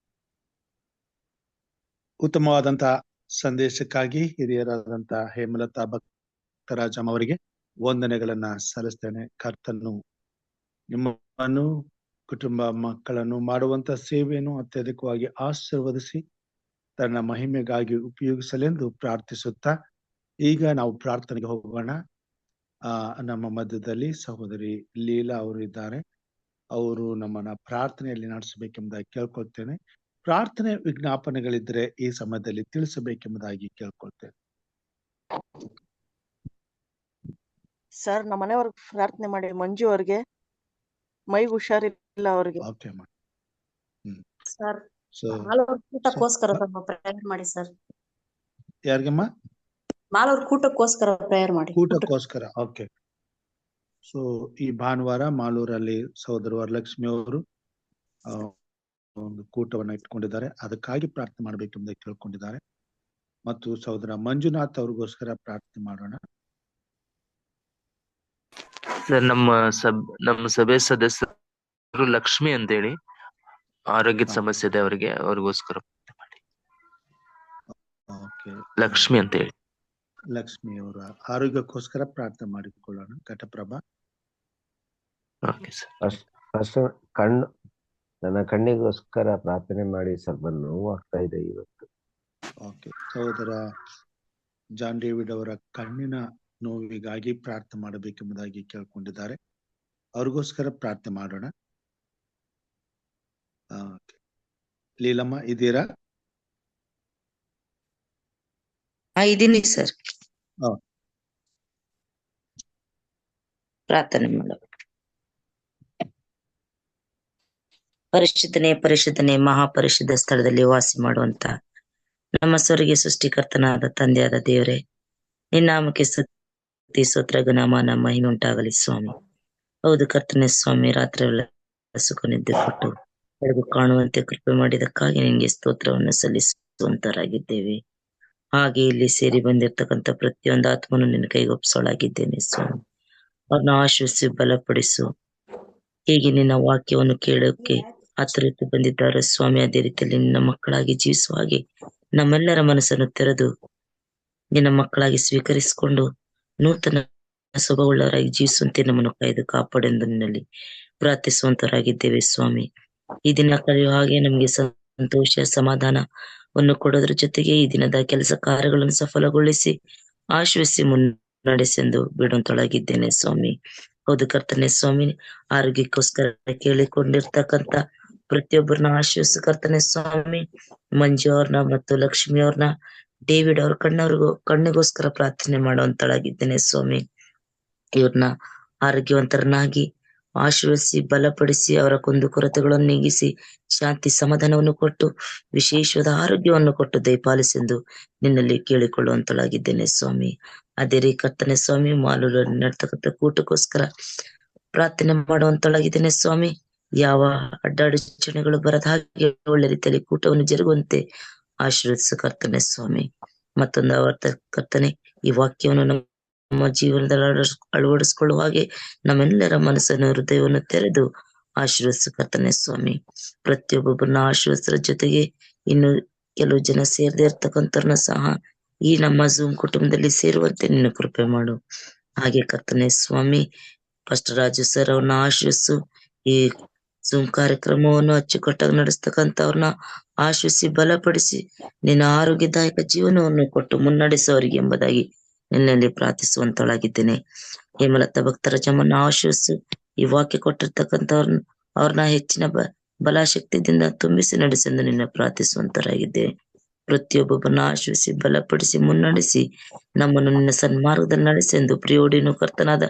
ಉತ್ತಮವಾದಂತಹ ಸಂದೇಶಕ್ಕಾಗಿ ಹಿರಿಯರಾದಂತಹ ಹೇಮಲತಾ ಭಕ್ತರಾಜಂ ಅವರಿಗೆ ವಂದನೆಗಳನ್ನ ಸಲ್ಲಿಸ್ತೇನೆ. ಕರ್ತನು ನಿಮ್ಮನ್ನು, ಕುಟುಂಬ ಮಕ್ಕಳನ್ನು ಮಾಡುವಂತ ಸೇವೆಯನ್ನು ಅತ್ಯಧಿಕವಾಗಿ ಆಶೀರ್ವದಿಸಿ ತನ್ನ ಮಹಿಮೆಗಾಗಿ ಉಪಯೋಗಿಸಲೆಂದು ಪ್ರಾರ್ಥಿಸುತ್ತಾ ಈಗ ನಾವು ಪ್ರಾರ್ಥನೆಗೆ ಹೋಗೋಣ. ನಮ್ಮ ಮಧ್ಯದಲ್ಲಿ ಸಹೋದರಿ ಲೀಲಾ ಅವರು ಇದ್ದಾರೆ. ಅವರು ನಮ್ಮನ್ನ ಪ್ರಾರ್ಥನೆಯಲ್ಲಿ ನಡೆಸಬೇಕೆಂಬುದಾಗಿ ಕೇಳ್ಕೊಳ್ತೇನೆ. ಪ್ರಾರ್ಥನೆ ವಿಜ್ಞಾಪನೆಗಳಿದ್ರೆ ಈ ಸಮಯದಲ್ಲಿ ತಿಳಿಸಬೇಕೆಂಬುದಾಗಿ ಕೇಳ್ಕೊಳ್ತೇನೆ. ಸರ್, ನಮ್ಮ ಮನೆಯವ್ರಿಗೆ ಪ್ರಾರ್ಥನೆ ಮಾಡಿ. ಮಂಜು ಅವ್ರಿಗೆ ಮೈ ಹುಷಾರಿಲ್ಲ ಅವ್ರಿಗೆ. ಓಕೆ ಅಮ್ಮ. ಸರ್, ಮಾಲೂರ್ ಕೂಟಕ್ಕೋಸ್ಕರ ಪ್ರೇಯರ್ ಮಾಡಿ ಸರ್. ಯಾರಿಗಮ್ಮ? ಮಾಲೂರ್ ಕೂಟಕ್ಕೋಸ್ಕರ ಪ್ರೇಯರ್ ಮಾಡಿ. ಕೂಟಕ್ಕೋಸ್ಕರ. ಓಕೆ. ಸೊ ಈ ಭಾನುವಾರ ಮಾಲೂರಲ್ಲಿ ಸಹೋದರ ವರಲಕ್ಷ್ಮಿ ಅವರು ಒಂದು ಕೂಟವನ್ನ ಇಟ್ಕೊಂಡಿದ್ದಾರೆ. ಅದಕ್ಕಾಗಿ ಪ್ರಾರ್ಥನೆ ಮಾಡ್ಬೇಕೆಂಬುದಾಗಿ ಕೇಳ್ಕೊಂಡಿದ್ದಾರೆ. ಮತ್ತು ಸಹೋದರ ಮಂಜುನಾಥ್ ಅವ್ರಿಗೋಸ್ಕರ ಪ್ರಾರ್ಥನೆ ಮಾಡೋಣ. ಸರ್, ನಮ್ಮ ಸಭೆ ಸದಸ್ಯರು ಲಕ್ಷ್ಮಿ ಅಂತೇಳಿ ಆರೋಗ್ಯದ ಸಮಸ್ಯೆ ಇದೆ ಅವ್ರಿಗೋಸ್ಕರ ಪ್ರಾರ್ಥನೆ ಮಾಡಿ. ಲಕ್ಷ್ಮಿ ಅಂತ ಹೇಳಿ. ಲಕ್ಷ್ಮಿ ಅವರ ಆರೋಗ್ಯಕ್ಕೋಸ್ಕರ ಪ್ರಾರ್ಥನೆ ಮಾಡಿಕೊಳ್ಳೋಣ. ಘಟಪ್ರಭಾ. Okay sir. ಫಸ್ಟ್ ನನ್ನ ಕಣ್ಣಿಗೋಸ್ಕರ ಪ್ರಾರ್ಥನೆ ಮಾಡಿ, ಸ್ವಲ್ಪ ನೋವು ಆಗ್ತಾ ಇದೆ ಇವತ್ತು. ಓಕೆ, ಸಹೋದರ ಜಾನ್ ಡೇವಿಡ್ ಅವರ ಕಣ್ಣಿನ ನೋವಿಗಾಗಿ ಪ್ರಾರ್ಥನೆ ಮಾಡಬೇಕೆಂಬುದಾಗಿ ಕೇಳ್ಕೊಂಡಿದ್ದಾರೆ. ಅವ್ರಿಗೋಸ್ಕರ ಪ್ರಾರ್ಥನೆ ಮಾಡೋಣ. ಲೀಲಮ್ಮ ಇದ್ದೀರಾ? ಇದೀನಿ ಸರ್. ಪ್ರಾರ್ಥನೆ ಮಾಡ. ಪರಿಶುದ್ಧನೇ ಮಹಾಪರಿಶುದ್ಧ ಸ್ಥಳದಲ್ಲಿ ವಾಸಿ ಮಾಡುವಂತ ನಮ್ಮ ಸ್ವರ್ಗೀಯ ಸೃಷ್ಟಿಕರ್ತನಾದ ತಂದೆಯಾದ ದೇವರೇ, ನಿನ್ನ ನಾಮಕ್ಕೆ ಸ್ತುತಿ ಸ್ತೋತ್ರ ಘನಮಾನ ಮಹಿಮೆ ಉಂಟಾಗಲಿ ಸ್ವಾಮಿ. ಹೌದು ಕರ್ತನೆ ಸ್ವಾಮಿ, ರಾತ್ರಿ ಸುಖ ನಿದ್ದೆ ಕೊಟ್ಟು ಬೆಳಗು ಕಾಣುವಂತೆ ಕೃಪೆ ಮಾಡಿದಕ್ಕಾಗಿ ನಿನ್ಗೆ ಸ್ತೋತ್ರವನ್ನು ಸಲ್ಲಿಸುವಂತರಾಗಿದ್ದೇವೆ. ಹಾಗೆ ಇಲ್ಲಿ ಸೇರಿ ಬಂದಿರ್ತಕ್ಕಂಥ ಪ್ರತಿಯೊಂದು ಆತ್ಮನು ನಿನ್ನ ಕೈಗೊಪ್ಸೋಳಾಗಿದ್ದೇನೆ ಸ್ವಾಮಿ. ಅವ್ರನ್ನ ಆಶ್ವಸಿಸಿ ಬಲಪಡಿಸು. ಹೀಗೆ ನಿನ್ನ ವಾಕ್ಯವನ್ನು ಕೇಳೋಕೆ ಆತುರತೆ ಬಂದಿದ್ದಾರೆ ಸ್ವಾಮಿ, ಅದೇ ರೀತಿಯಲ್ಲಿ ನಿನ್ನ ಮಕ್ಕಳಾಗಿ ಜೀವಿಸುವ ಹಾಗೆ ನಮ್ಮೆಲ್ಲರ ಮನಸ್ಸನ್ನು ತೆರೆದು ನಿನ್ನ ಮಕ್ಕಳಾಗಿ ಸ್ವೀಕರಿಸಿಕೊಂಡು ನೂತನ ಸ್ವಭಾವವುಳ್ಳವರಾಗಿ ಜೀವಿಸುವಂತೆ ನಮ್ಮನ್ನು ಕಾಯ್ದು ಕಾಪಾಡೆಂದು ನಿನ್ನಲ್ಲಿ ಪ್ರಾರ್ಥಿಸುವಂತರಾಗಿದ್ದೇವೆ ಸ್ವಾಮಿ. ಈ ದಿನ ಕಳೆಯುವ ಹಾಗೆ ನಮಗೆ ಸಂತೋಷ ಸಮಾಧಾನವನ್ನು ಕೊಡೋದ್ರ ಜೊತೆಗೆ ಈ ದಿನದ ಕೆಲಸ ಕಾರ್ಯಗಳನ್ನು ಸಫಲಗೊಳಿಸಿ ಆಶ್ವಸಿಸಿ ಮುನ್ನಡೆಸೆಂದು ಬಿಡುವಂತೊಳಗಿದ್ದೇನೆ ಸ್ವಾಮಿ. ಹೌದು ಕರ್ತನೆ ಸ್ವಾಮಿ, ಆರೋಗ್ಯಕ್ಕೋಸ್ಕರ ಕೇಳಿಕೊಂಡಿರ್ತಕ್ಕಂಥ ಪ್ರತಿಯೊಬ್ಬರನ್ನ ಆಶ್ವಸ ಕರ್ತನೆ ಸ್ವಾಮಿ. ಮಂಜು ಅವ್ರನ್ನ ಮತ್ತು ಲಕ್ಷ್ಮಿ ಅವ್ರನ್ನ, ಡೇವಿಡ್ ಅವ್ರ ಕಣ್ಣಿಗೋಸ್ಕರ ಪ್ರಾರ್ಥನೆ ಮಾಡುವಂತಳಾಗಿದ್ದೇನೆ ಸ್ವಾಮಿ. ಇವ್ರನ್ನ ಆರೋಗ್ಯವಂತರನ್ನಾಗಿ ಆಶೀರ್ವದಿಸಿ ಬಲಪಡಿಸಿ ಅವರ ಕುಂದುಕೊರತೆಗಳನ್ನು ನೀಗಿಸಿ ಶಾಂತಿ ಸಮಾಧಾನವನ್ನು ಕೊಟ್ಟು ವಿಶೇಷವಾದ ಆರೋಗ್ಯವನ್ನು ಕೊಟ್ಟು ದಯಪಾಲಿಸೆಂದು ನಿನ್ನಲ್ಲಿ ಕೇಳಿಕೊಳ್ಳುವಂತಳಾಗಿದ್ದೇನೆ ಸ್ವಾಮಿ. ಅದೇ ರೀ ಕರ್ತನೆ ಸ್ವಾಮಿ, ಮಾಲೂರಲ್ಲಿ ನಡ್ತಕ್ಕಂಥ ಕೂಟಕ್ಕೋಸ್ಕರ ಪ್ರಾರ್ಥನೆ ಮಾಡುವಂತಳಾಗಿದ್ದೇನೆ ಸ್ವಾಮಿ. ಯಾವ ಅಡ್ಡಾಡಚಣೆಗಳು ಬರದ ಹಾಗೆ ಒಳ್ಳೆ ರೀತಿಯಲ್ಲಿ ಕೂಟವನ್ನು ಜರುಗುವಂತೆ ಆಶೀರ್ವದಿಸು ಕರ್ತನೆ ಸ್ವಾಮಿ. ಮತ್ತೊಂದು ಆವರ್ತ ಕರ್ತನೆ, ಈ ವಾಕ್ಯವನ್ನು ನಮ್ಮ ಜೀವನದಲ್ಲಿ ಅಳವಡಿಸಿಕೊಳ್ಳುವ ಹಾಗೆ ನಮ್ಮೆಲ್ಲರ ಮನಸ್ಸನ್ನು ಹೃದಯವನ್ನು ತೆರೆದು ಆಶೀರ್ವದಿಸು ಕರ್ತನೆ ಸ್ವಾಮಿ. ಪ್ರತಿಯೊಬ್ಬೊಬ್ಬರನ್ನ ಆಶೀರ್ವದಿಸರ ಜೊತೆಗೆ ಇನ್ನು ಕೆಲವು ಜನ ಸೇರದೇ ಇರ್ತಕ್ಕಂಥವ್ರನ್ನ ಸಹ ಈ ನಮ್ಮ ಝೂಮ್ ಕುಟುಂಬದಲ್ಲಿ ಸೇರುವಂತೆ ನಿನ್ನ ಕೃಪೆ ಮಾಡು. ಹಾಗೆ ಕರ್ತನೆ ಸ್ವಾಮಿ, ಫಸ್ಟ್ ರಾಜು ಸರ್ ಅವ್ರನ್ನ ಆಶೀರ್ವಿಸು. ಈ ಝೂಮ್ ಕಾರ್ಯಕ್ರಮವನ್ನು ಅಚ್ಚುಕಟ್ಟಾಗಿ ನಡೆಸ್ತಕ್ಕಂಥವ್ರನ್ನ ಆಶೀರ್ವಿಸಿ ಬಲಪಡಿಸಿ ನಿನ್ನ ಆರೋಗ್ಯದಾಯಕ ಜೀವನವನ್ನು ಕೊಟ್ಟು ಮುನ್ನಡೆಸುವವರಿಗೆ ಎಂಬುದಾಗಿ ನಿನ್ನಲ್ಲಿ ಪ್ರಾರ್ಥಿಸುವಂತಳಾಗಿದ್ದೇನೆ. ಹೇಮಲತಾ ಭಕ್ತರ ಜಮನ್ನ ಆಶೀರ್ವಿಸು. ಈ ವಾಕ್ಯ ಅವ್ರನ್ನ ಹೆಚ್ಚಿನ ಬಲಾಶಕ್ತಿಯಿಂದ ತುಂಬಿಸಿ ನಡೆಸೆಂದು ನಿನ್ನ ಪ್ರಾರ್ಥಿಸುವಂತರಾಗಿದ್ದೆ. ಪ್ರತಿಯೊಬ್ಬೊಬ್ಬರನ್ನ ಆಶೀರ್ವಿಸಿ ಬಲಪಡಿಸಿ ಮುನ್ನಡೆಸಿ ನಮ್ಮನ್ನು ನಿನ್ನ ಸನ್ಮಾರ್ಗದಲ್ಲಿ ನಡೆಸೆಂದು ಪ್ರಿಯೋಡಿನು ಕರ್ತನಾದ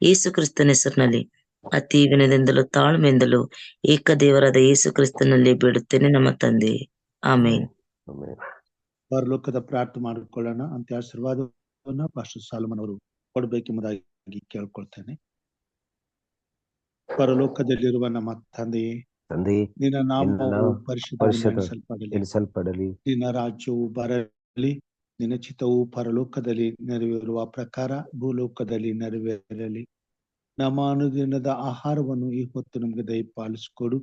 ಯೇಸು ಕ್ರಿಸ್ತನ ಹೆಸರಿನಲ್ಲಿ ಅತಿ ವಿನಯದಿಂದಲೂ ತಾಳ್ಮೆಯಿಂದಲೂ ಏಕದೇವರಾದ ಯೇಸು ಕ್ರಿಸ್ತನಲ್ಲಿ ಬೇಡುತ್ತೇನೆ ನಮ್ಮ ತಂದೆ, ಆಮೇನ್. ಪರಲೋಕದ ಪ್ರಾರ್ಥನೆ ಮಾಡಿಕೊಳ್ಳೋಣ. ಅಂತ ಆಶೀರ್ವಾದವನ್ನ ಪಾಸ್ಟರ್ ಸಾಲಮನ್ ಅವರು ಕೊಡ್ಬೇಕೆಂಬುದಾಗಿ ಕೇಳ್ಕೊಳ್ತೇನೆ. ಪರಲೋಕದಲ್ಲಿರುವ ನಮ್ಮ ತಂದೆಯೇ, ನಿನ್ನ ನಾಮವು ಪರಿಶುದ್ಧಪಡಿಸಲ್ಪಡಲಿ, ನಿನ್ನ ರಾಜ್ಯವು ಬರಲಿ, ನಿನ್ನ ಚಿತ್ತವು ಪರಲೋಕದಲ್ಲಿ ನೆರವೇರುವ ಪ್ರಕಾರ ಭೂಲೋಕದಲ್ಲಿ ನೆರವೇರಲಿ. ನಮ್ಮ ಅನುದಿನದ ಆಹಾರವನ್ನು ಈ ಹೊತ್ತು ನಮಗೆ ದಯಪಾಲಿಸಿಕೊಡು.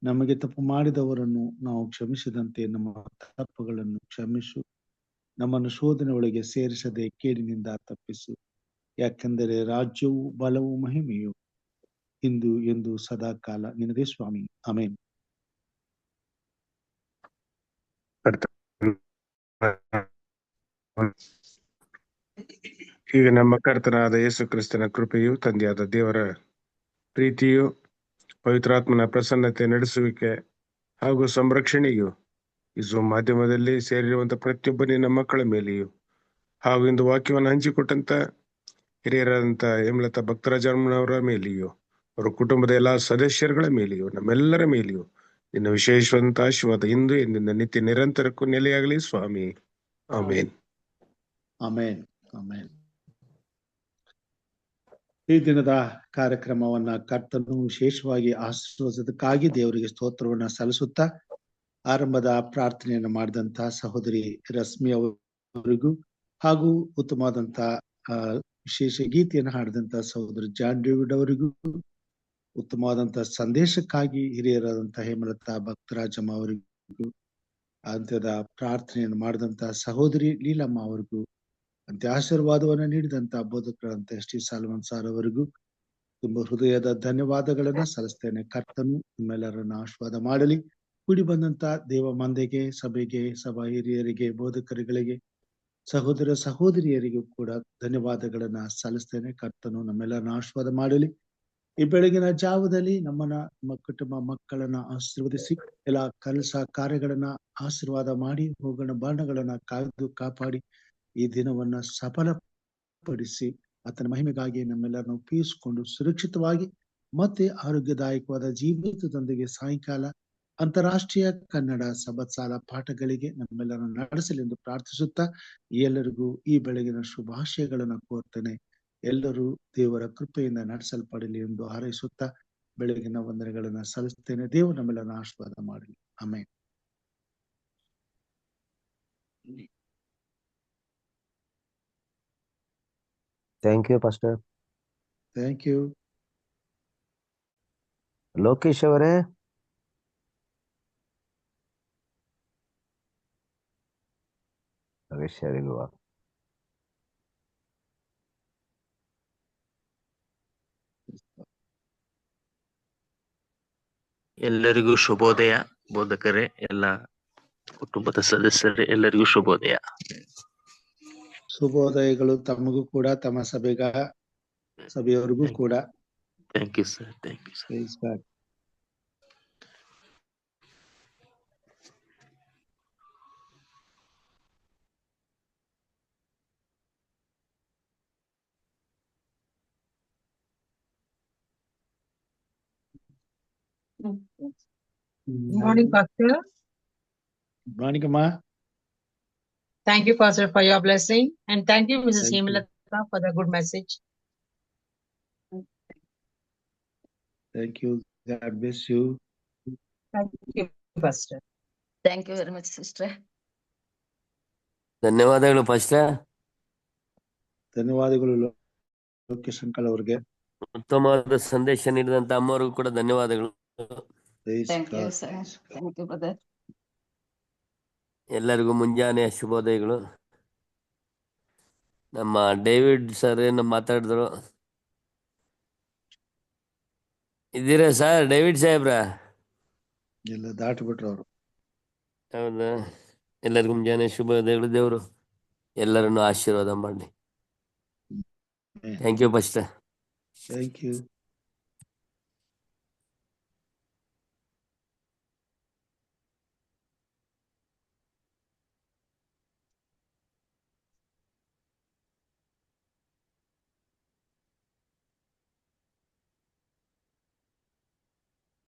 ನಮಗೆ ತಪ್ಪು ಮಾಡಿದವರನ್ನು ನಾವು ಕ್ಷಮಿಸಿದಂತೆ ನಮ್ಮ ತಪ್ಪುಗಳನ್ನು ಕ್ಷಮಿಸು. ನಮ್ಮನ್ನು ಶೋಧನೆ ಒಳಗೆ ಸೇರಿಸದೆ ಕೇಡಿನಿಂದ ತಪ್ಪಿಸು. ಯಾಕೆಂದರೆ ರಾಜ್ಯವು ಬಲವು ಮಹಿಮೆಯು ಇಂದು ಎಂದು ಸದಾ ಕಾಲ ನಿನಗೆ ಸ್ವಾಮಿ, ಆಮೇನ್. ಈಗ ನಮ್ಮ ಕರ್ತನಾದ ಯೇಸು ಕ್ರಿಸ್ತನ ಕೃಪೆಯು, ತಂದೆಯಾದ ದೇವರ ಪ್ರೀತಿಯು, ಪವಿತ್ರಾತ್ಮನ ಪ್ರಸನ್ನತೆ, ನಡೆಸುವಿಕೆ ಹಾಗೂ ಸಂರಕ್ಷಣೆಯು ಈ ಝೂಮ್ ಮಾಧ್ಯಮದಲ್ಲಿ ಸೇರಿರುವಂತ ಪ್ರತಿಯೊಬ್ಬ ನಿನ್ನ ಮಕ್ಕಳ ಮೇಲೆಯೂ ಹಾಗೂ ಇಂದು ವಾಕ್ಯವನ್ನು ಹಂಚಿಕೊಟ್ಟಂತ ಹಿರಿಯರಾದಂತ ಹೇಮಲತಾ ಭಕ್ತರಾಜಮ್ಮನವರ ಮೇಲೆಯೂ, ಅವರ ಕುಟುಂಬದ ಎಲ್ಲಾ ಸದಸ್ಯರುಗಳ ಮೇಲೆಯೂ, ನಮ್ಮೆಲ್ಲರ ಮೇಲೆಯೂ ನಿನ್ನ ವಿಶೇಷವಾದಂತ ಆಶೀರ್ವಾದ ಇಂದು ಎಂದಿನ ನಿತ್ಯ ನಿರಂತರಕ್ಕೂ ನೆಲೆಯಾಗಲಿ ಸ್ವಾಮಿ, ಆಮೇನ್. ಆಮೇನ್, ಆಮೇನ್. ಈ ದಿನದ ಕಾರ್ಯಕ್ರಮವನ್ನ ಕರ್ತನು ವಿಶೇಷವಾಗಿ ಆಶೀರ್ವದಿಸೋದಕ್ಕಾಗಿ ದೇವರಿಗೆ ಸ್ತೋತ್ರವನ್ನ ಸಲ್ಲಿಸುತ್ತಾ ಆರಂಭದ ಪ್ರಾರ್ಥನೆಯನ್ನು ಮಾಡಿದಂತ ಸಹೋದರಿ ರಶ್ಮಿ ಅವರಿಗೂ ಹಾಗೂ ಉತ್ತಮವಾದಂತ ವಿಶೇಷ ಗೀತೆಯನ್ನು ಹಾಡಿದಂತ ಸಹೋದರಿ ಜಾನ್ ಡೇವಿಡ್ ಅವರಿಗೂ, ಉತ್ತಮವಾದಂತ ಸಂದೇಶಕ್ಕಾಗಿ ಹಿರಿಯರಾದಂತ ಹೇಮಲತಾ ಭಕ್ತರಾಜಮ್ಮ ಅವರಿಗೂ, ಅಂತ್ಯದ ಪ್ರಾರ್ಥನೆಯನ್ನು ಮಾಡಿದಂತ ಸಹೋದರಿ ಲೀಲಮ್ಮ ಅವರಿಗೂ ಅಂತೆ ಆಶೀರ್ವಾದವನ್ನು ನೀಡಿದಂತ ಬೋಧಕರಂತೆ ಎಸ್ ಟಿ ಸಾಲ್ಮನ್ ಸಾರ್ ಅವರಿಗೂ ತುಂಬಾ ಹೃದಯದ ಧನ್ಯವಾದಗಳನ್ನ ಸಲ್ಲಿಸ್ತೇನೆ. ಕರ್ತನು ನಿಮ್ಮೆಲ್ಲರನ್ನ ಆಶೀರ್ವಾದ ಮಾಡಲಿ. ಕೂಡಿ ಬಂದಂತ ದೇವ ಮಂದೆಗೆ, ಸಭೆಗೆ, ಸಭಾ ಹಿರಿಯರಿಗೆ, ಬೋಧಕರುಗಳಿಗೆ, ಸಹೋದರ ಸಹೋದರಿಯರಿಗೂ ಕೂಡ ಧನ್ಯವಾದಗಳನ್ನ ಸಲ್ಲಿಸ್ತೇನೆ. ಕರ್ತನು ನಮ್ಮೆಲ್ಲರನ್ನ ಆಶೀರ್ವಾದ ಮಾಡಲಿ. ಈ ಬೆಳಗಿನ ಜಾವದಲ್ಲಿ ನಮ್ಮ ಕುಟುಂಬ ಮಕ್ಕಳನ್ನ ಆಶೀರ್ವದಿಸಿ ಎಲ್ಲ ಕೆಲಸ ಕಾರ್ಯಗಳನ್ನ ಆಶೀರ್ವಾದ ಮಾಡಿ ಹೋಗೋಣ ಬಾಣಗಳನ್ನ ಕಾಯ್ದು ಕಾಪಾಡಿ ಈ ದಿನವನ್ನ ಸಫಲಪಡಿಸಿ ಆತನ ಮಹಿಮೆಗಾಗಿ ನಮ್ಮೆಲ್ಲರನ್ನು ಉಪಯೋಗಿಸಿಕೊಂಡು ಸುರಕ್ಷಿತವಾಗಿ ಮತ್ತೆ ಆರೋಗ್ಯದಾಯಕವಾದ ಜೀವಿತದೊಂದಿಗೆ ಸಾಯಂಕಾಲ ಅಂತಾರಾಷ್ಟ್ರೀಯ ಕನ್ನಡ ಸಬತ್ಸಾಲ ಪಾಠಗಳಿಗೆ ನಮ್ಮೆಲ್ಲರನ್ನು ನಡೆಸಲಿ ಎಂದು ಪ್ರಾರ್ಥಿಸುತ್ತಾ ಎಲ್ಲರಿಗೂ ಈ ಬೆಳಗಿನ ಶುಭಾಶಯಗಳನ್ನು ಕೋರ್ತೇನೆ. ಎಲ್ಲರೂ ದೇವರ ಕೃಪೆಯಿಂದ ನಡೆಸಲ್ಪಡಲಿ ಎಂದು ಹಾರೈಸುತ್ತಾ ಬೆಳಗಿನ ವಂದನೆಗಳನ್ನ ಸಲ್ಲಿಸ್ತೇನೆ. ದೇವರು ನಮ್ಮೆಲ್ಲರನ್ನು ಆಶೀರ್ವಾದ ಮಾಡಲಿ. Amen. Thank you pastor. Thank you. Lokesh ಅವರೇ, ಇಲ್ವಾ? ಎಲ್ಲರಿಗೂ ಶುಭೋದಯ. ಬೋಧಕರೇ, ಎಲ್ಲ ಕುಟುಂಬದ ಸದಸ್ಯರೇ, ಎಲ್ಲರಿಗೂ ಶುಭೋದಯ. ಶುಭೋದಯಗಳು ತಮಗೂ ಕೂಡ, ತಮ್ಮ ಸಭೆಯವರಿಗೂ ಕೂಡ. Thank you sir. Thank you sir. Good morning, Pastor. Good morning, Amma. Thank you, Pastor, for your blessing. And thank you, Mrs. Thank you. Hemlata, for the good message. Thank you. God bless you. Thank you, Pastor. Thank you very much sister. ಧನ್ಯವಾದಗಳು pastor. ಧನ್ಯವಾದಗಳು Lokesh uncle ಅವ್ರಿಗೆ. ಉತ್ತಮವಾದ ಸಂದೇಶ ನೀಡಿದಂತ ಅಮ್ಮವ್ರಿಗೂ ಕೂಡ ಧನ್ಯವಾದಗಳು. Thank you sir. Thank you brother. ಎಲ್ಲರಿಗೂ ಮುಂಜಾನೆಯ ಶುಭೋದಯಗಳು. ನಮ್ಮ ಡೇವಿಡ್ ಸರ್ ಏನು ಮಾತಾಡಿದ್ರು? ಇದ್ದೀರಾ ಸರ್? ಡೇವಿಡ್ ಸಾಹೇಬ್ರ ಎಲ್ಲ ದಾಟ್ಬಿಟ್ರು ಅವರು. ಹೌದಾ? ಎಲ್ಲರಿಗೂ ಮುಂಜಾನೆ ಶುಭೋದಯಗಳು. ದೇವರು ಎಲ್ಲರನ್ನು ಆಶೀರ್ವಾದ ಮಾಡಿ. Thank you pastor. Thank you.